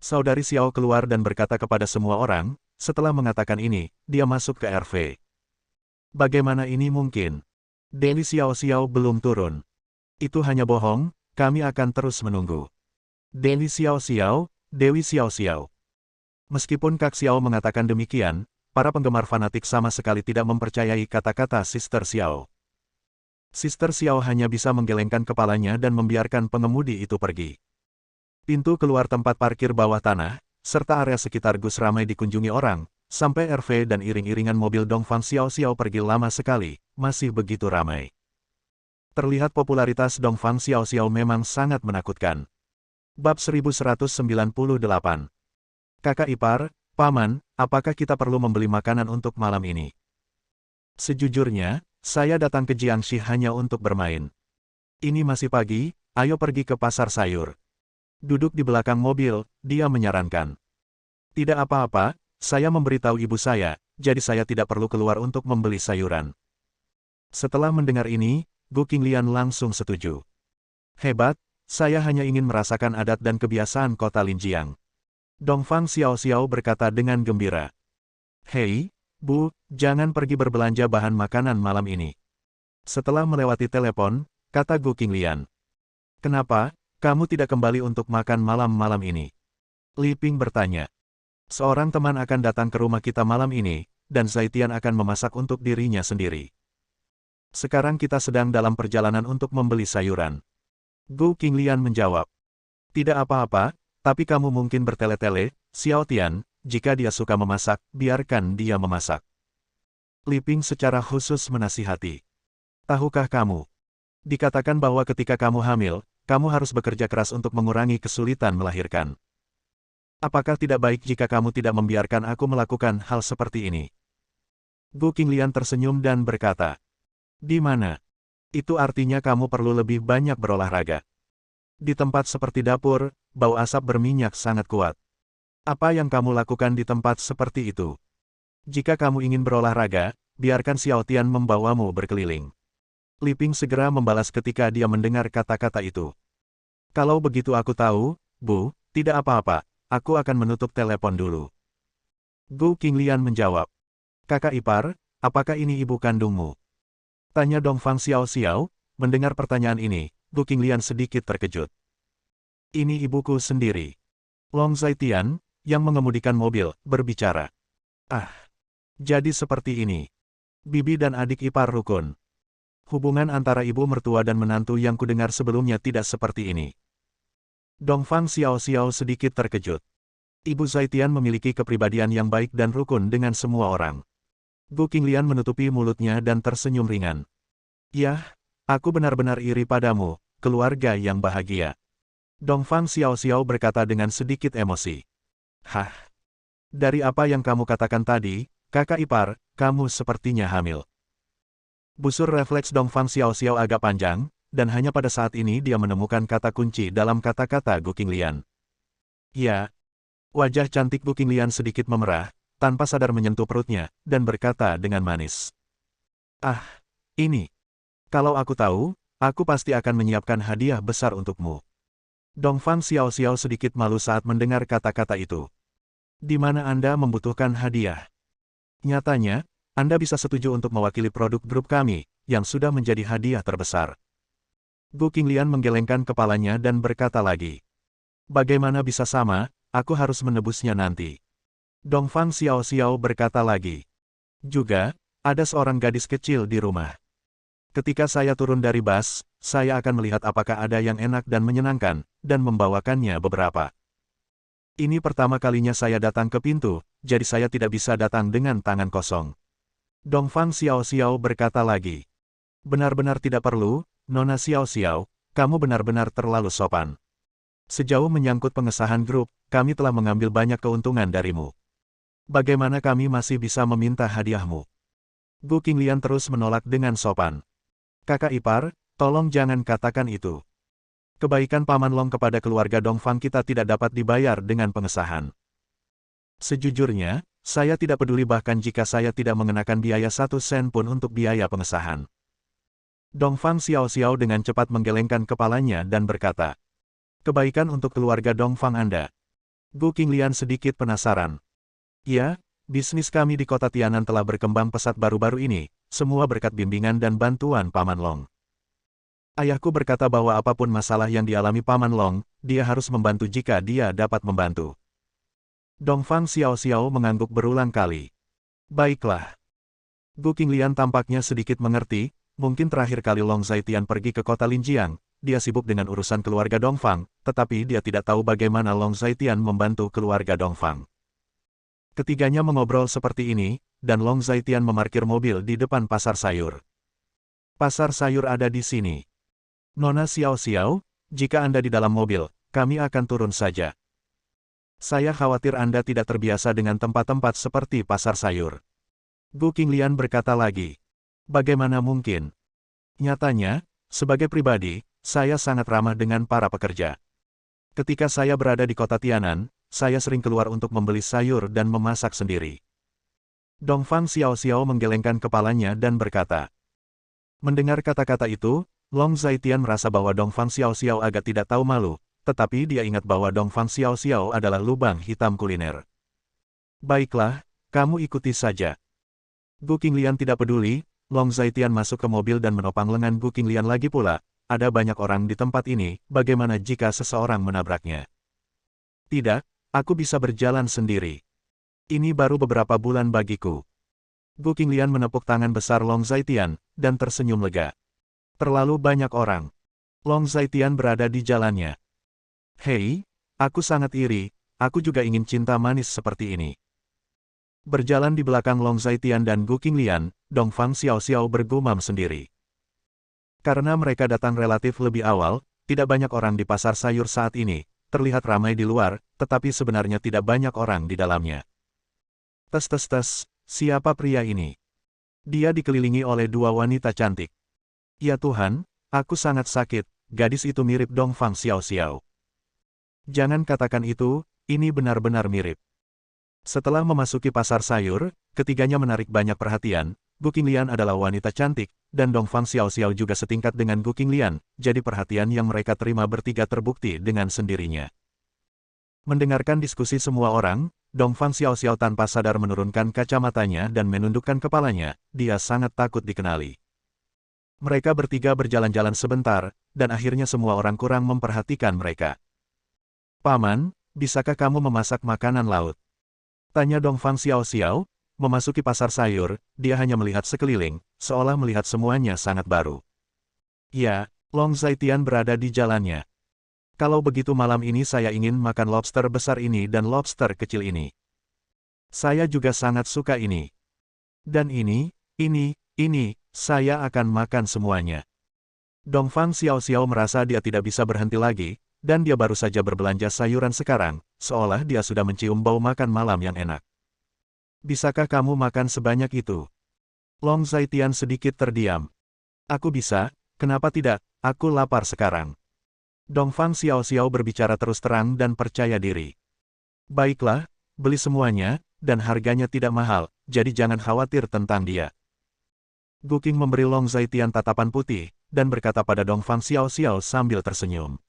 Saudari Xiao keluar dan berkata kepada semua orang, setelah mengatakan ini, dia masuk ke RV. Bagaimana ini mungkin? Dewi Xiao Xiao belum turun. Itu hanya bohong, kami akan terus menunggu. Dewi Xiao Xiao, Dewi Xiao Xiao. Meskipun Kak Xiao mengatakan demikian, para penggemar fanatik sama sekali tidak mempercayai kata-kata Sister Xiao. Sister Xiao hanya bisa menggelengkan kepalanya dan membiarkan pengemudi itu pergi. Pintu keluar tempat parkir bawah tanah, serta area sekitar Gus ramai dikunjungi orang, sampai RV dan iring-iringan mobil Dongfang Xiao Xiao pergi lama sekali, masih begitu ramai. Terlihat popularitas Dongfang Xiao Xiao memang sangat menakutkan. Bab 1198. Kakak ipar, Paman, apakah kita perlu membeli makanan untuk malam ini? Sejujurnya, saya datang ke Jiangxi hanya untuk bermain. Ini masih pagi, ayo pergi ke pasar sayur. Duduk di belakang mobil, dia menyarankan. Tidak apa-apa, saya memberitahu ibu saya, jadi saya tidak perlu keluar untuk membeli sayuran. Setelah mendengar ini, Gu Qinglian langsung setuju. Hebat, saya hanya ingin merasakan adat dan kebiasaan kota Linjiang. Dongfang Xiao Xiao berkata dengan gembira. Hei, Bu, jangan pergi berbelanja bahan makanan malam ini. Setelah melewati telepon, kata Gu Qinglian. Kenapa, kamu tidak kembali untuk makan malam-malam ini? Li Ping bertanya. Seorang teman akan datang ke rumah kita malam ini, dan Zaitian akan memasak untuk dirinya sendiri. Sekarang kita sedang dalam perjalanan untuk membeli sayuran. Gu Qinglian menjawab. Tidak apa-apa, tapi kamu mungkin bertele-tele, Xiao Tian. Jika dia suka memasak, biarkan dia memasak. Li Ping secara khusus menasihati. Tahukah kamu? Dikatakan bahwa ketika kamu hamil, kamu harus bekerja keras untuk mengurangi kesulitan melahirkan. Apakah tidak baik jika kamu tidak membiarkan aku melakukan hal seperti ini? Gu Qinglian tersenyum dan berkata. Di mana? Itu artinya kamu perlu lebih banyak berolahraga. Di tempat seperti dapur, bau asap berminyak sangat kuat. Apa yang kamu lakukan di tempat seperti itu? Jika kamu ingin berolahraga, biarkan Xiao Tian membawamu berkeliling. Li Ping segera membalas ketika dia mendengar kata-kata itu. Kalau begitu aku tahu, Bu, tidak apa-apa, aku akan menutup telepon dulu. Gu Qinglian menjawab. Kakak ipar, apakah ini ibu kandungmu? Tanya Dongfang Xiao Xiao, mendengar pertanyaan ini, Gu Qinglian sedikit terkejut. Ini ibuku sendiri. Long Zaitian, yang mengemudikan mobil, berbicara. Ah, jadi seperti ini. Bibi dan adik ipar rukun. Hubungan antara ibu mertua dan menantu yang kudengar sebelumnya tidak seperti ini. Dongfang Xiao sedikit terkejut. Ibu Zaitian memiliki kepribadian yang baik dan rukun dengan semua orang. Gu Qinglian menutupi mulutnya dan tersenyum ringan. Yah, aku benar-benar iri padamu, keluarga yang bahagia. Dongfang Xiao berkata dengan sedikit emosi. Hah? Dari apa yang kamu katakan tadi, kakak ipar, kamu sepertinya hamil. Busur refleks Dongfang Xiao agak panjang, dan hanya pada saat ini dia menemukan kata kunci dalam kata-kata Gu Qinglian. Ya. Wajah cantik Gu Qinglian sedikit memerah, tanpa sadar menyentuh perutnya, dan berkata dengan manis. Ah, ini. Kalau aku tahu, aku pasti akan menyiapkan hadiah besar untukmu. Dongfang Xiao sedikit malu saat mendengar kata-kata itu. Di mana Anda membutuhkan hadiah? Nyatanya, Anda bisa setuju untuk mewakili produk grup kami, yang sudah menjadi hadiah terbesar. Gu Qinglian menggelengkan kepalanya dan berkata lagi. Bagaimana bisa sama, aku harus menebusnya nanti. Dongfang Xiao berkata lagi. Juga, ada seorang gadis kecil di rumah. Ketika saya turun dari bus, saya akan melihat apakah ada yang enak dan menyenangkan, dan membawakannya beberapa. Ini pertama kalinya saya datang ke pintu, jadi saya tidak bisa datang dengan tangan kosong. Dongfang Xiao berkata lagi. Benar-benar tidak perlu, Nona Xiao, kamu benar-benar terlalu sopan. Sejauh menyangkut pengesahan grup, kami telah mengambil banyak keuntungan darimu. Bagaimana kami masih bisa meminta hadiahmu? Gu Qinglian terus menolak dengan sopan. Kakak ipar, tolong jangan katakan itu. Kebaikan Paman Long kepada keluarga Dongfang kita tidak dapat dibayar dengan pengesahan. Sejujurnya, saya tidak peduli bahkan jika saya tidak mengenakan biaya 1 sen pun untuk biaya pengesahan. Dongfang Xiao dengan cepat menggelengkan kepalanya dan berkata. Kebaikan untuk keluarga Dongfang Anda. Gu Qinglian sedikit penasaran. Ya, bisnis kami di kota Tianan telah berkembang pesat baru-baru ini, semua berkat bimbingan dan bantuan Paman Long. Ayahku berkata bahwa apapun masalah yang dialami Paman Long, dia harus membantu jika dia dapat membantu. Dongfang Xiao mengangguk berulang kali. Baiklah. Gu Qinglian tampaknya sedikit mengerti. Mungkin terakhir kali Long Zaitian pergi ke kota Linjiang, dia sibuk dengan urusan keluarga Dongfang, tetapi dia tidak tahu bagaimana Long Zaitian membantu keluarga Dongfang. Ketiganya mengobrol seperti ini, dan Long Zaitian memarkir mobil di depan pasar sayur. Pasar sayur ada di sini. Nona Xiao, jika Anda di dalam mobil, kami akan turun saja. Saya khawatir Anda tidak terbiasa dengan tempat-tempat seperti pasar sayur. Gu Qinglian berkata lagi. Bagaimana mungkin? Nyatanya, sebagai pribadi, saya sangat ramah dengan para pekerja. Ketika saya berada di kota Tianan, saya sering keluar untuk membeli sayur dan memasak sendiri. Dongfang Xiao menggelengkan kepalanya dan berkata. Mendengar kata-kata itu, Long Zaitian merasa bahwa Dongfang Xiao agak tidak tahu malu, tetapi dia ingat bahwa Dongfang Xiao adalah lubang hitam kuliner. Baiklah, kamu ikuti saja. Gu Qinglian tidak peduli. Long Zaitian masuk ke mobil dan menopang lengan Gu Qinglian lagi pula. Ada banyak orang di tempat ini, bagaimana jika seseorang menabraknya? Tidak, aku bisa berjalan sendiri. Ini baru beberapa bulan bagiku. Gu Qinglian menepuk tangan besar Long Zaitian, dan tersenyum lega. Terlalu banyak orang. Long Zaitian berada di jalannya. Hei, aku sangat iri, aku juga ingin cinta manis seperti ini. Berjalan di belakang Long Zaitian dan Gu Qinglian, Dongfang Xiao bergumam sendiri. Karena mereka datang relatif lebih awal, tidak banyak orang di pasar sayur saat ini, terlihat ramai di luar, tetapi sebenarnya tidak banyak orang di dalamnya. Tes, siapa pria ini? Dia dikelilingi oleh 2 wanita cantik. Ya Tuhan, aku sangat sakit, gadis itu mirip Dongfang Xiao. Jangan katakan itu, ini benar-benar mirip. Setelah memasuki pasar sayur, ketiganya menarik banyak perhatian. Gu Qinglian adalah wanita cantik, dan Dongfang Xiao juga setingkat dengan Gu Qinglian, jadi perhatian yang mereka terima bertiga terbukti dengan sendirinya. Mendengarkan diskusi semua orang, Dongfang Xiao tanpa sadar menurunkan kacamatanya dan menundukkan kepalanya, dia sangat takut dikenali. Mereka bertiga berjalan-jalan sebentar, dan akhirnya semua orang kurang memperhatikan mereka. Paman, bisakah kamu memasak makanan laut? Tanya Dongfang Xiao. Memasuki pasar sayur, dia hanya melihat sekeliling, seolah melihat semuanya sangat baru. Ya, Long Zaitian berada di jalannya. Kalau begitu malam ini saya ingin makan lobster besar ini dan lobster kecil ini. Saya juga sangat suka ini. Dan ini, saya akan makan semuanya. Dongfang Xiaoxiao merasa dia tidak bisa berhenti lagi, dan dia baru saja berbelanja sayuran sekarang, seolah dia sudah mencium bau makan malam yang enak. Bisakah kamu makan sebanyak itu? Long Zaitian sedikit terdiam. Aku bisa, kenapa tidak, aku lapar sekarang. Dongfang Xiaoxiao berbicara terus terang dan percaya diri. Baiklah, beli semuanya, dan harganya tidak mahal, jadi jangan khawatir tentang dia. Gu Qing memberi Long Zaitian tatapan putih, dan berkata pada Dongfang Xiaoxiao sambil tersenyum.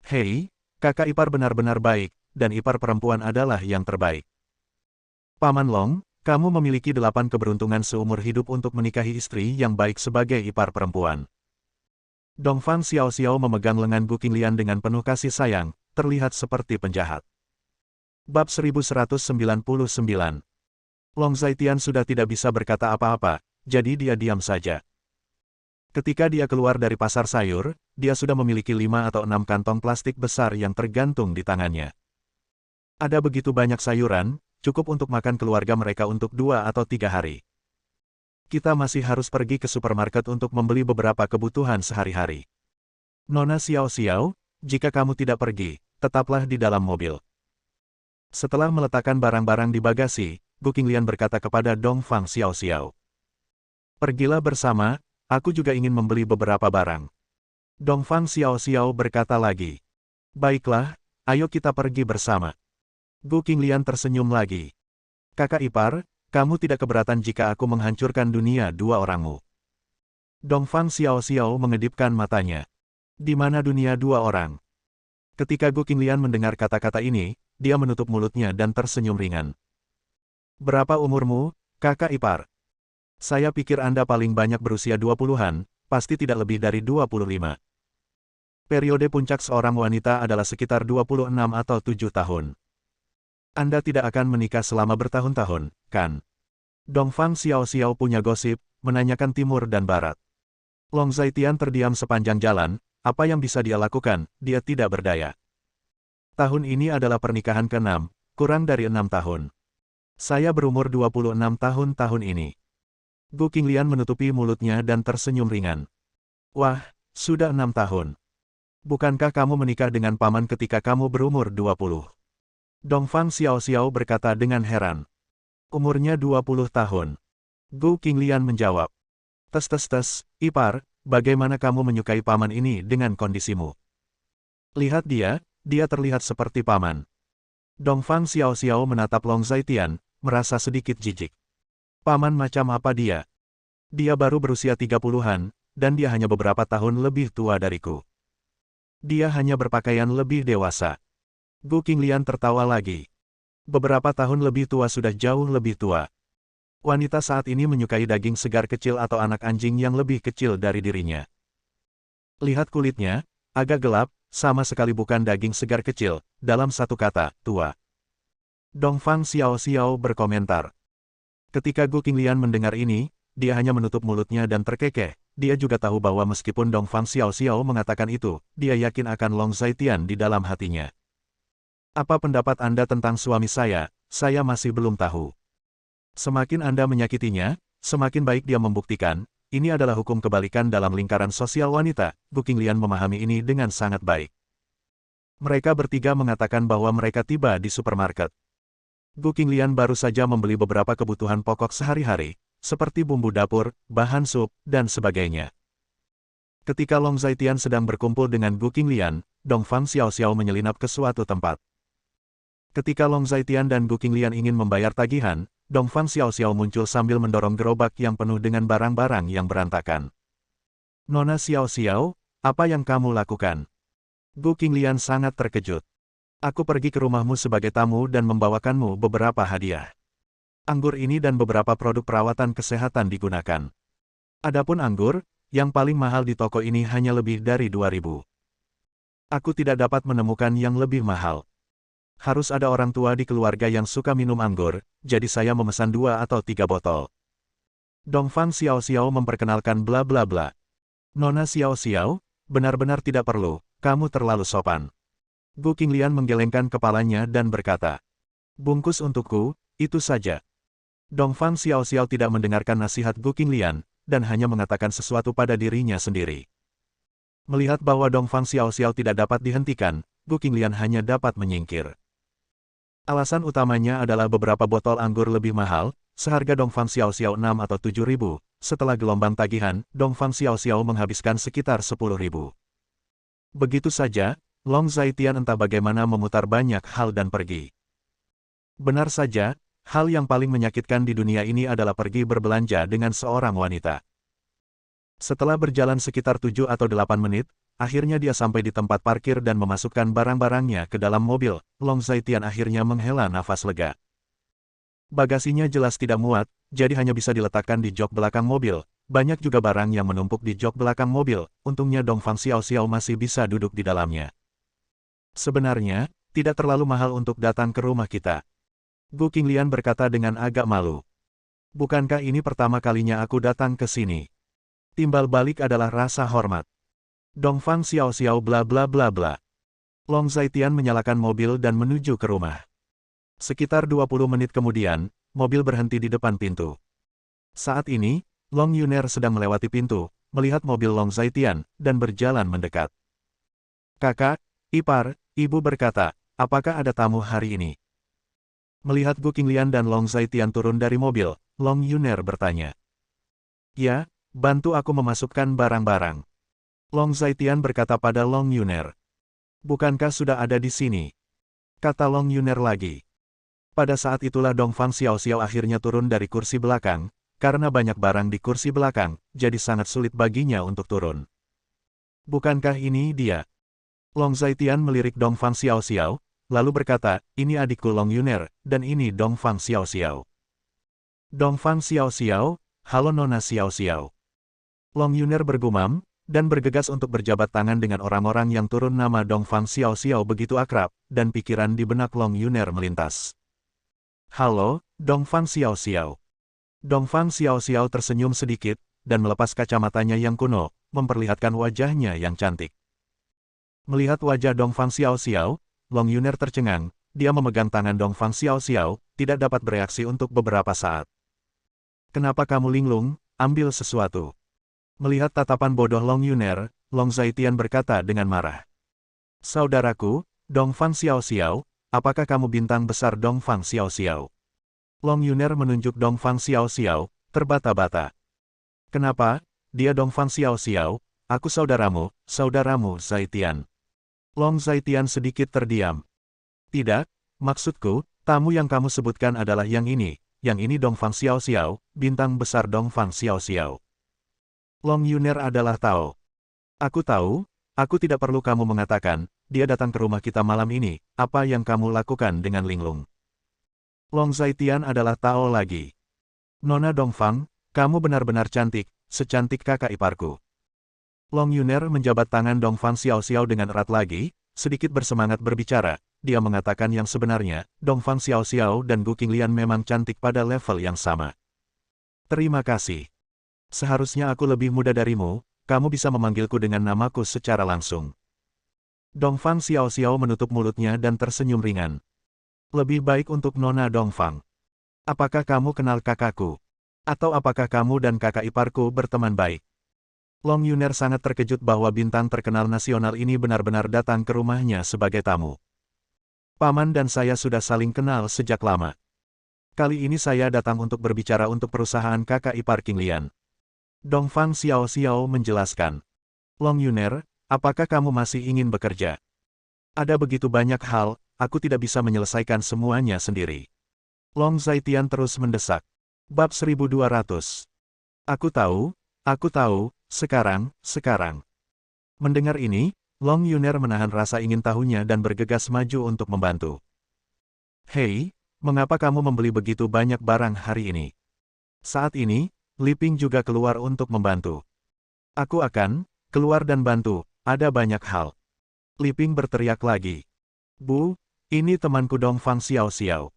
Hei, kakak ipar benar-benar baik, dan ipar perempuan adalah yang terbaik. Paman Long, kamu memiliki 8 keberuntungan seumur hidup untuk menikahi istri yang baik sebagai ipar perempuan. Dongfang Xiaoxiao memegang lengan Gu Qinglian dengan penuh kasih sayang, terlihat seperti penjahat. Bab 1199. Long Zaitian sudah tidak bisa berkata apa-apa, jadi dia diam saja. Ketika dia keluar dari pasar sayur, dia sudah memiliki 5 atau 6 kantong plastik besar yang tergantung di tangannya. Ada begitu banyak sayuran, cukup untuk makan keluarga mereka untuk 2 atau 3 hari. Kita masih harus pergi ke supermarket untuk membeli beberapa kebutuhan sehari-hari. Nona Xiaoxiao, jika kamu tidak pergi, tetaplah di dalam mobil. Setelah meletakkan barang-barang di bagasi, Gu Qinglian berkata kepada Dongfang Xiaoxiao. Pergilah bersama, aku juga ingin membeli beberapa barang. Dongfang Xiaoxiao berkata lagi. Baiklah, ayo kita pergi bersama. Gu Qinglian tersenyum lagi. Kakak ipar, kamu tidak keberatan jika aku menghancurkan dunia 2 orangmu. Dongfang Xiaoxiao mengedipkan matanya. Di mana dunia 2 orang? Ketika Gu Qinglian mendengar kata-kata ini, dia menutup mulutnya dan tersenyum ringan. Berapa umurmu, kakak ipar? Saya pikir Anda paling banyak berusia 20-an, pasti tidak lebih dari 25. Periode puncak seorang wanita adalah sekitar 26 atau 7 tahun. Anda tidak akan menikah selama bertahun-tahun, kan? Dongfang Xiaoxiao punya gosip, menanyakan timur dan barat. Long Zaitian terdiam sepanjang jalan, apa yang bisa dia lakukan, dia tidak berdaya. Tahun ini adalah pernikahan ke-6, kurang dari 6 tahun. Saya berumur 26 tahun ini. Gu Qinglian menutupi mulutnya dan tersenyum ringan. Wah, sudah 6 tahun. Bukankah kamu menikah dengan paman ketika kamu berumur 20? Dongfang Xiaoxiao berkata dengan heran. Umurnya 20 tahun. Gu Qinglian menjawab. Tes, ipar, bagaimana kamu menyukai paman ini dengan kondisimu? Lihat dia terlihat seperti paman. Dongfang Xiaoxiao menatap Long Zaitian, merasa sedikit jijik. Paman macam apa dia? Dia baru berusia 30-an, dan dia hanya beberapa tahun lebih tua dariku. Dia hanya berpakaian lebih dewasa. Gu Qinglian tertawa lagi. Beberapa tahun lebih tua sudah jauh lebih tua. Wanita saat ini menyukai daging segar kecil atau anak anjing yang lebih kecil dari dirinya. Lihat kulitnya, agak gelap, sama sekali bukan daging segar kecil, dalam satu kata, tua. Dongfang Xiaoxiao berkomentar. Ketika Gu Qinglian mendengar ini, dia hanya menutup mulutnya dan terkekeh. Dia juga tahu bahwa meskipun Dongfang Xiaoxiao mengatakan itu, dia yakin akan Long Zaitian di dalam hatinya. Apa pendapat Anda tentang suami saya masih belum tahu. Semakin Anda menyakitinya, semakin baik dia membuktikan, ini adalah hukum kebalikan dalam lingkaran sosial wanita. Gu Qinglian memahami ini dengan sangat baik. Mereka bertiga mengatakan bahwa mereka tiba di supermarket. Gu Qinglian baru saja membeli beberapa kebutuhan pokok sehari-hari, seperti bumbu dapur, bahan sup, dan sebagainya. Ketika Long Zaitian sedang berkumpul dengan Gu Qinglian, Dongfang Xiaoxiao menyelinap ke suatu tempat. Ketika Long Zaitian dan Gu Qinglian ingin membayar tagihan, Dongfang Xiaoxiao muncul sambil mendorong gerobak yang penuh dengan barang-barang yang berantakan. Nona Xiaoxiao, apa yang kamu lakukan? Gu Qinglian sangat terkejut. Aku pergi ke rumahmu sebagai tamu dan membawakanmu beberapa hadiah. Anggur ini dan beberapa produk perawatan kesehatan digunakan. Adapun anggur, yang paling mahal di toko ini hanya lebih dari 2.000. Aku tidak dapat menemukan yang lebih mahal. Harus ada orang tua di keluarga yang suka minum anggur, jadi saya memesan 2 atau 3 botol. Dongfang Xiaoxiao memperkenalkan bla bla bla. Nona Xiaoxiao, benar-benar tidak perlu, kamu terlalu sopan. Gu Qinglian menggelengkan kepalanya dan berkata, bungkus untukku, itu saja. Dongfang Xiaoxiao tidak mendengarkan nasihat Gu Qinglian, dan hanya mengatakan sesuatu pada dirinya sendiri. Melihat bahwa Dongfang Xiaoxiao tidak dapat dihentikan, Gu Qinglian hanya dapat menyingkir. Alasan utamanya adalah beberapa botol anggur lebih mahal, seharga Dongfang Xiaoxiao 6 atau 7 ribu. Setelah gelombang tagihan, Dongfang Xiaoxiao menghabiskan sekitar 10 ribu. Begitu saja, Long Zaitian entah bagaimana memutar banyak hal dan pergi. Benar saja, hal yang paling menyakitkan di dunia ini adalah pergi berbelanja dengan seorang wanita. Setelah berjalan sekitar 7 atau 8 menit, akhirnya dia sampai di tempat parkir dan memasukkan barang-barangnya ke dalam mobil. Long Zaitian akhirnya menghela nafas lega. Bagasinya jelas tidak muat, jadi hanya bisa diletakkan di jok belakang mobil. Banyak juga barang yang menumpuk di jok belakang mobil, untungnya Dongfang Xiaoxiao masih bisa duduk di dalamnya. Sebenarnya, tidak terlalu mahal untuk datang ke rumah kita. Gu Qinglian berkata dengan agak malu. Bukankah ini pertama kalinya aku datang ke sini? Timbal balik adalah rasa hormat. Dongfang Xiaoxiao bla bla bla bla. Long Zaitian menyalakan mobil dan menuju ke rumah. Sekitar 20 menit kemudian, mobil berhenti di depan pintu. Saat ini, Long Yuner sedang melewati pintu, melihat mobil Long Zaitian, dan berjalan mendekat. Kakak, ipar, ibu berkata, apakah ada tamu hari ini? Melihat Gu Qinglian dan Long Zaitian turun dari mobil, Long Yuner bertanya. Ya, bantu aku memasukkan barang-barang. Long Zaitian berkata pada Long Yuner. Bukankah sudah ada di sini? Kata Long Yuner lagi. Pada saat itulah Dongfang Xiaoxiao akhirnya turun dari kursi belakang, karena banyak barang di kursi belakang, jadi sangat sulit baginya untuk turun. Bukankah ini dia? Long Zaitian melirik Dongfang Xiaoxiao, lalu berkata, ini adikku Long Yuner, dan ini Dongfang Xiaoxiao. Dongfang Xiaoxiao, halo Nona Xiaoxiao. Long Yuner bergumam, dan bergegas untuk berjabat tangan dengan orang-orang yang turun. Nama Dongfang Xiaoxiao begitu akrab, dan pikiran di benak Long Yuner melintas. Halo, Dongfang Xiaoxiao. Dongfang Xiaoxiao tersenyum sedikit, dan melepas kacamatanya yang kuno, memperlihatkan wajahnya yang cantik. Melihat wajah Dongfang Xiaoxiao, Long Yuner tercengang, dia memegang tangan Dongfang Xiaoxiao, tidak dapat bereaksi untuk beberapa saat. Kenapa kamu linglung, ambil sesuatu. Melihat tatapan bodoh Long Yuner, Long Zaitian berkata dengan marah. Saudaraku, Dongfang Xiaoxiao, apakah kamu bintang besar Dongfang Xiaoxiao? Long Yuner menunjuk Dongfang Xiaoxiao, terbata-bata. Kenapa? Dia Dongfang Xiaoxiao, aku saudaramu Zaitian. Long Zaitian sedikit terdiam. Tidak, maksudku, tamu yang kamu sebutkan adalah yang ini Dongfang Xiaoxiao, bintang besar Dongfang Xiaoxiao. Long Yuner adalah Tao. Aku tahu, aku tidak perlu kamu mengatakan, dia datang ke rumah kita malam ini, apa yang kamu lakukan dengan linglung? Long Zaitian adalah Tao lagi. Nona Dongfang, kamu benar-benar cantik, secantik kakak iparku. Long Yuner menjabat tangan Dongfang Xiaoxiao dengan erat lagi, sedikit bersemangat berbicara, dia mengatakan yang sebenarnya, Dongfang Xiaoxiao dan Gu Qinglian memang cantik pada level yang sama. Terima kasih. Seharusnya aku lebih muda darimu, kamu bisa memanggilku dengan namaku secara langsung. Dongfang Xiaoxiao menutup mulutnya dan tersenyum ringan. Lebih baik untuk Nona Dongfang. Apakah kamu kenal kakakku? Atau apakah kamu dan kakak iparku berteman baik? Long Yuner sangat terkejut bahwa bintang terkenal nasional ini benar-benar datang ke rumahnya sebagai tamu. Paman dan saya sudah saling kenal sejak lama. Kali ini saya datang untuk berbicara untuk perusahaan kakak ipar Qinglian. Dongfang Xiaoxiao menjelaskan. Long Yuner, apakah kamu masih ingin bekerja? Ada begitu banyak hal, aku tidak bisa menyelesaikan semuanya sendiri. Long Zaitian terus mendesak. Bab 1200. Aku tahu, sekarang. Mendengar ini, Long Yuner menahan rasa ingin tahunya dan bergegas maju untuk membantu. Hei, mengapa kamu membeli begitu banyak barang hari ini? Saat ini, Li Ping juga keluar untuk membantu. Aku akan keluar dan bantu, ada banyak hal. Li Ping berteriak lagi. Bu, ini temanku Dongfang Xiaoxiao.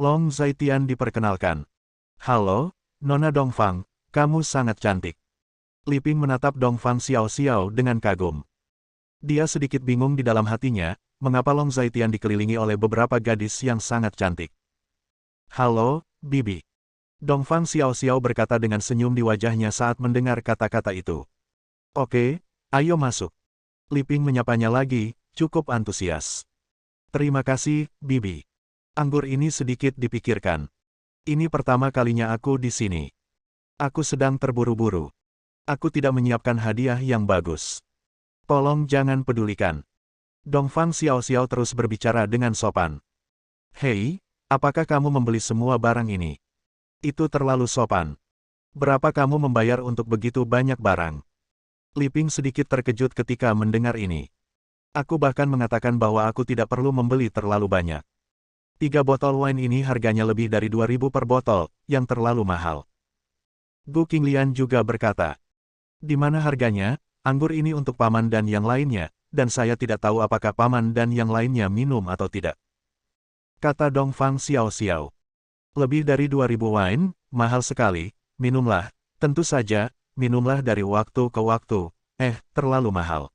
Long Zaitian diperkenalkan. Halo, Nona Dongfang, kamu sangat cantik. Li Ping menatap Dongfang Xiaoxiao dengan kagum. Dia sedikit bingung di dalam hatinya, mengapa Long Zaitian dikelilingi oleh beberapa gadis yang sangat cantik. Halo, Bibi. Dongfang Xiao berkata dengan senyum di wajahnya saat mendengar kata-kata itu. Oke, ayo masuk. Li Ping menyapanya lagi, cukup antusias. Terima kasih, Bibi. Anggur ini sedikit dipikirkan. Ini pertama kalinya aku di sini. Aku sedang terburu-buru. Aku tidak menyiapkan hadiah yang bagus. Tolong jangan pedulikan. Dongfang Xiao terus berbicara dengan sopan. Hei, apakah kamu membeli semua barang ini? Itu terlalu sopan. Berapa kamu membayar untuk begitu banyak barang? Li Ping sedikit terkejut ketika mendengar ini. Aku bahkan mengatakan bahwa aku tidak perlu membeli terlalu banyak. 3 botol wine ini harganya lebih dari 2.000 per botol, yang terlalu mahal. Gu Qinglian juga berkata. Di mana harganya? Anggur ini untuk paman dan yang lainnya, dan saya tidak tahu apakah paman dan yang lainnya minum atau tidak. Kata Dongfang Xiao. Lebih dari 2.000 wine, mahal sekali, minumlah, tentu saja, minumlah dari waktu ke waktu, terlalu mahal.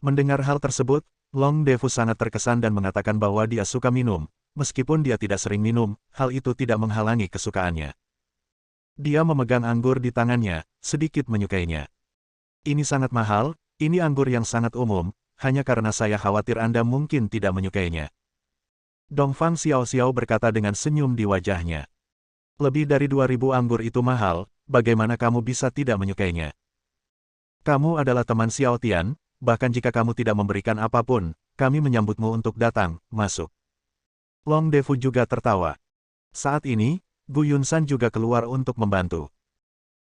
Mendengar hal tersebut, Long Defu sangat terkesan dan mengatakan bahwa dia suka minum, meskipun dia tidak sering minum, hal itu tidak menghalangi kesukaannya. Dia memegang anggur di tangannya, sedikit menyukainya. Ini sangat mahal, ini anggur yang sangat umum, hanya karena saya khawatir Anda mungkin tidak menyukainya. Dongfang Xiao berkata dengan senyum di wajahnya. Lebih dari 2.000 anggur itu mahal, bagaimana kamu bisa tidak menyukainya? Kamu adalah teman Xiao Tian, bahkan jika kamu tidak memberikan apapun, kami menyambutmu untuk datang, masuk. Long Defu juga tertawa. Saat ini, Gu Yunsan juga keluar untuk membantu.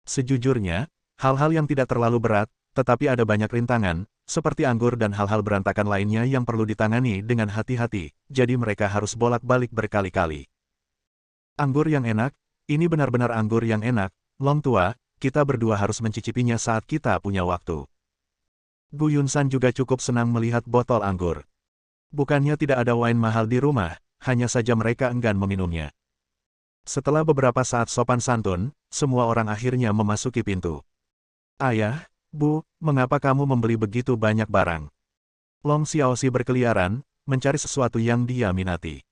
Sejujurnya, hal-hal yang tidak terlalu berat, tetapi ada banyak rintangan, seperti anggur dan hal-hal berantakan lainnya yang perlu ditangani dengan hati-hati, jadi mereka harus bolak-balik berkali-kali. Anggur yang enak, ini benar-benar anggur yang enak, Long Tua, kita berdua harus mencicipinya saat kita punya waktu. Gu Yunsan juga cukup senang melihat botol anggur. Bukannya tidak ada wine mahal di rumah, hanya saja mereka enggan meminumnya. Setelah beberapa saat sopan santun, semua orang akhirnya memasuki pintu. Ayah, Bu, mengapa kamu membeli begitu banyak barang? Long Xiaoxi berkeliaran, mencari sesuatu yang dia minati.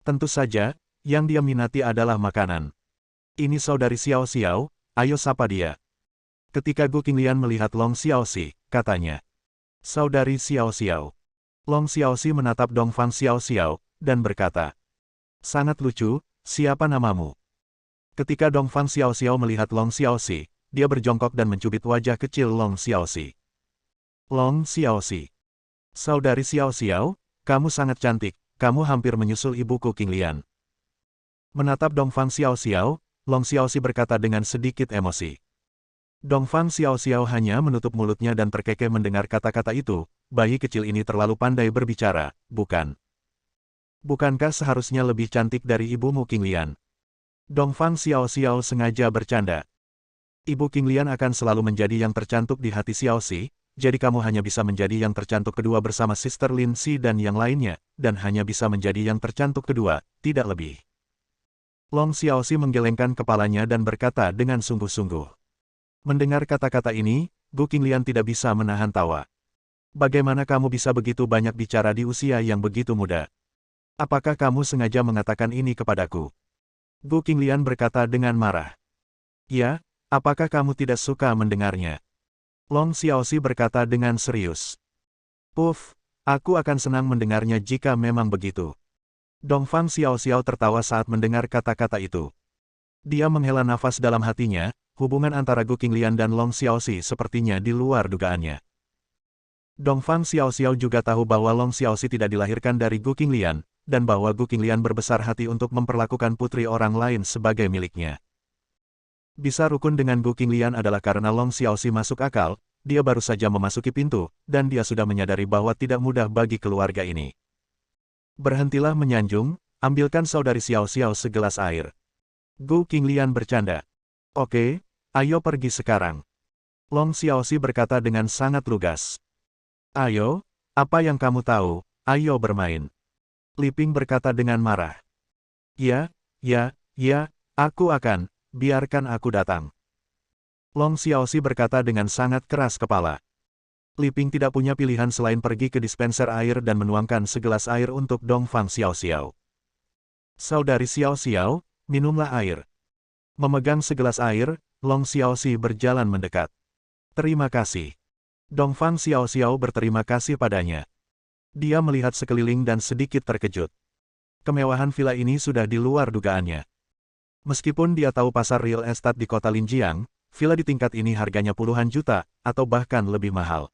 Tentu saja, yang dia minati adalah makanan. Ini saudari Xiao, ayo sapa dia. Ketika Gu Qinglian melihat Long Xiaoxi, katanya. Saudari Xiao. Long Xiaoxi menatap Dongfang Xiao, dan berkata. Sangat lucu, siapa namamu? Ketika Dongfang Xiao melihat Long Xiaoxi, dia berjongkok dan mencubit wajah kecil Long Xiaoxi. Long Xiaoxi. Saudari Xiao, kamu sangat cantik, kamu hampir menyusul ibuku Qinglian. Menatap Dongfang Xiao, Long Xiaoxi berkata dengan sedikit emosi. Dongfang Xiao hanya menutup mulutnya dan terkekeh mendengar kata-kata itu, bayi kecil ini terlalu pandai berbicara, bukan? Bukankah seharusnya lebih cantik dari ibumu Qinglian? Dongfang Xiao sengaja bercanda. Ibu Qinglian akan selalu menjadi yang tercantik di hati Xiaoxi, jadi kamu hanya bisa menjadi yang tercantik kedua bersama Sister Lin Si dan yang lainnya, dan hanya bisa menjadi yang tercantik kedua, tidak lebih. Long Xiaoxi menggelengkan kepalanya dan berkata dengan sungguh-sungguh. Mendengar kata-kata ini, Gu Qinglian tidak bisa menahan tawa. Bagaimana kamu bisa begitu banyak bicara di usia yang begitu muda? Apakah kamu sengaja mengatakan ini kepadaku? Gu Qinglian berkata dengan marah. Ya, apakah kamu tidak suka mendengarnya? Long Xiaoxi berkata dengan serius. Puff, aku akan senang mendengarnya jika memang begitu. Dongfang Xiao tertawa saat mendengar kata-kata itu. Dia menghela nafas dalam hatinya, hubungan antara Gu Qinglian dan Long Xiaoxi sepertinya di luar dugaannya. Dongfang Xiao juga tahu bahwa Long Xiaoxi tidak dilahirkan dari Gu Qinglian, dan bahwa Gu Qinglian berbesar hati untuk memperlakukan putri orang lain sebagai miliknya. Bisa rukun dengan Gu Qinglian adalah karena Long Xiaoxi masuk akal, dia baru saja memasuki pintu, dan dia sudah menyadari bahwa tidak mudah bagi keluarga ini. Berhentilah menyanjung, ambilkan saudari Xiao segelas air. Gu Qinglian bercanda. Oke, ayo pergi sekarang. Long Xiaoxi berkata dengan sangat lugas. Ayo, apa yang kamu tahu, ayo bermain. Li Ping berkata dengan marah. Ya, aku akan, biarkan aku datang. Long Xiaoxi berkata dengan sangat keras kepala. Li Ping tidak punya pilihan selain pergi ke dispenser air dan menuangkan segelas air untuk Dongfang Xiaoxiao. Saudari Xiaoxiao, minumlah air. Memegang segelas air, Long Xiaoxi berjalan mendekat. Terima kasih. Dongfang Xiaoxiao berterima kasih padanya. Dia melihat sekeliling dan sedikit terkejut. Kemewahan villa ini sudah di luar dugaannya. Meskipun dia tahu pasar real estate di kota Linjiang, villa di tingkat ini harganya puluhan juta, atau bahkan lebih mahal.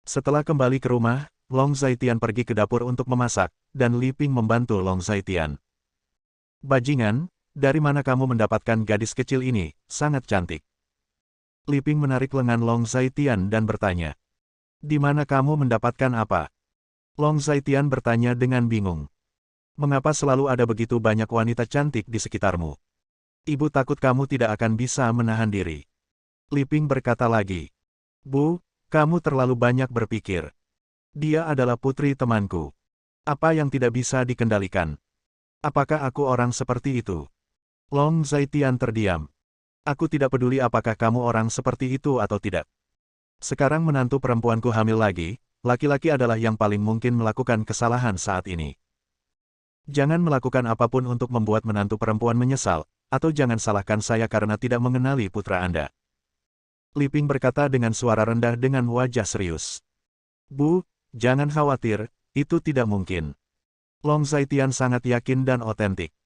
Setelah kembali ke rumah, Long Zaitian pergi ke dapur untuk memasak, dan Li Ping membantu Long Zaitian. Bajingan, dari mana kamu mendapatkan gadis kecil ini? Sangat cantik. Li Ping menarik lengan Long Zaitian dan bertanya. Di mana kamu mendapatkan apa? Long Zaitian bertanya dengan bingung. Mengapa selalu ada begitu banyak wanita cantik di sekitarmu? Ibu takut kamu tidak akan bisa menahan diri. Li Ping berkata lagi. Bu, kamu terlalu banyak berpikir. Dia adalah putri temanku. Apa yang tidak bisa dikendalikan? Apakah aku orang seperti itu? Long Zaitian terdiam. Aku tidak peduli apakah kamu orang seperti itu atau tidak. Sekarang menantu perempuanku hamil lagi, laki-laki adalah yang paling mungkin melakukan kesalahan saat ini. Jangan melakukan apapun untuk membuat menantu perempuan menyesal, atau jangan salahkan saya karena tidak mengenali putra Anda. Li Ping berkata dengan suara rendah dengan wajah serius. Bu, jangan khawatir, itu tidak mungkin. Long Zaitian sangat yakin dan otentik.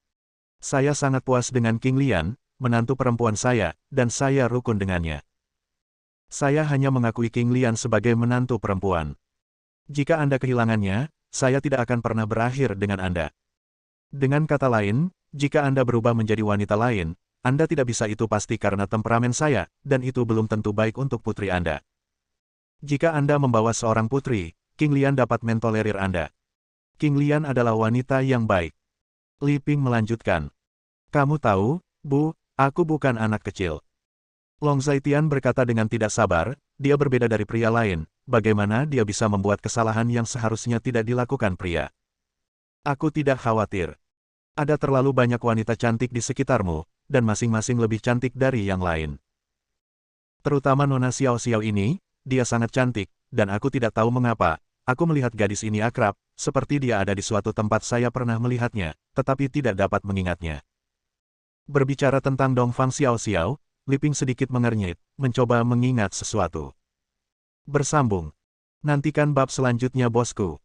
Saya sangat puas dengan King Lian, menantu perempuan saya, dan saya rukun dengannya. Saya hanya mengakui King Lian sebagai menantu perempuan. Jika Anda kehilangannya, saya tidak akan pernah berakhir dengan Anda. Dengan kata lain, jika Anda berubah menjadi wanita lain, Anda tidak bisa itu pasti karena temperamen saya, dan itu belum tentu baik untuk putri Anda. Jika Anda membawa seorang putri, King Lian dapat mentolerir Anda. King Lian adalah wanita yang baik. Li Ping melanjutkan. Kamu tahu, Bu, aku bukan anak kecil. Long Zaitian berkata dengan tidak sabar, dia berbeda dari pria lain, bagaimana dia bisa membuat kesalahan yang seharusnya tidak dilakukan pria. Aku tidak khawatir. Ada terlalu banyak wanita cantik di sekitarmu, dan masing-masing lebih cantik dari yang lain. Terutama Nona Xiaoxiao ini, dia sangat cantik, dan aku tidak tahu mengapa, aku melihat gadis ini akrab, seperti dia ada di suatu tempat saya pernah melihatnya, tetapi tidak dapat mengingatnya. Berbicara tentang Dongfang Xiaoxiao, Li Ping sedikit mengernyit, mencoba mengingat sesuatu. Bersambung. Nantikan bab selanjutnya bosku.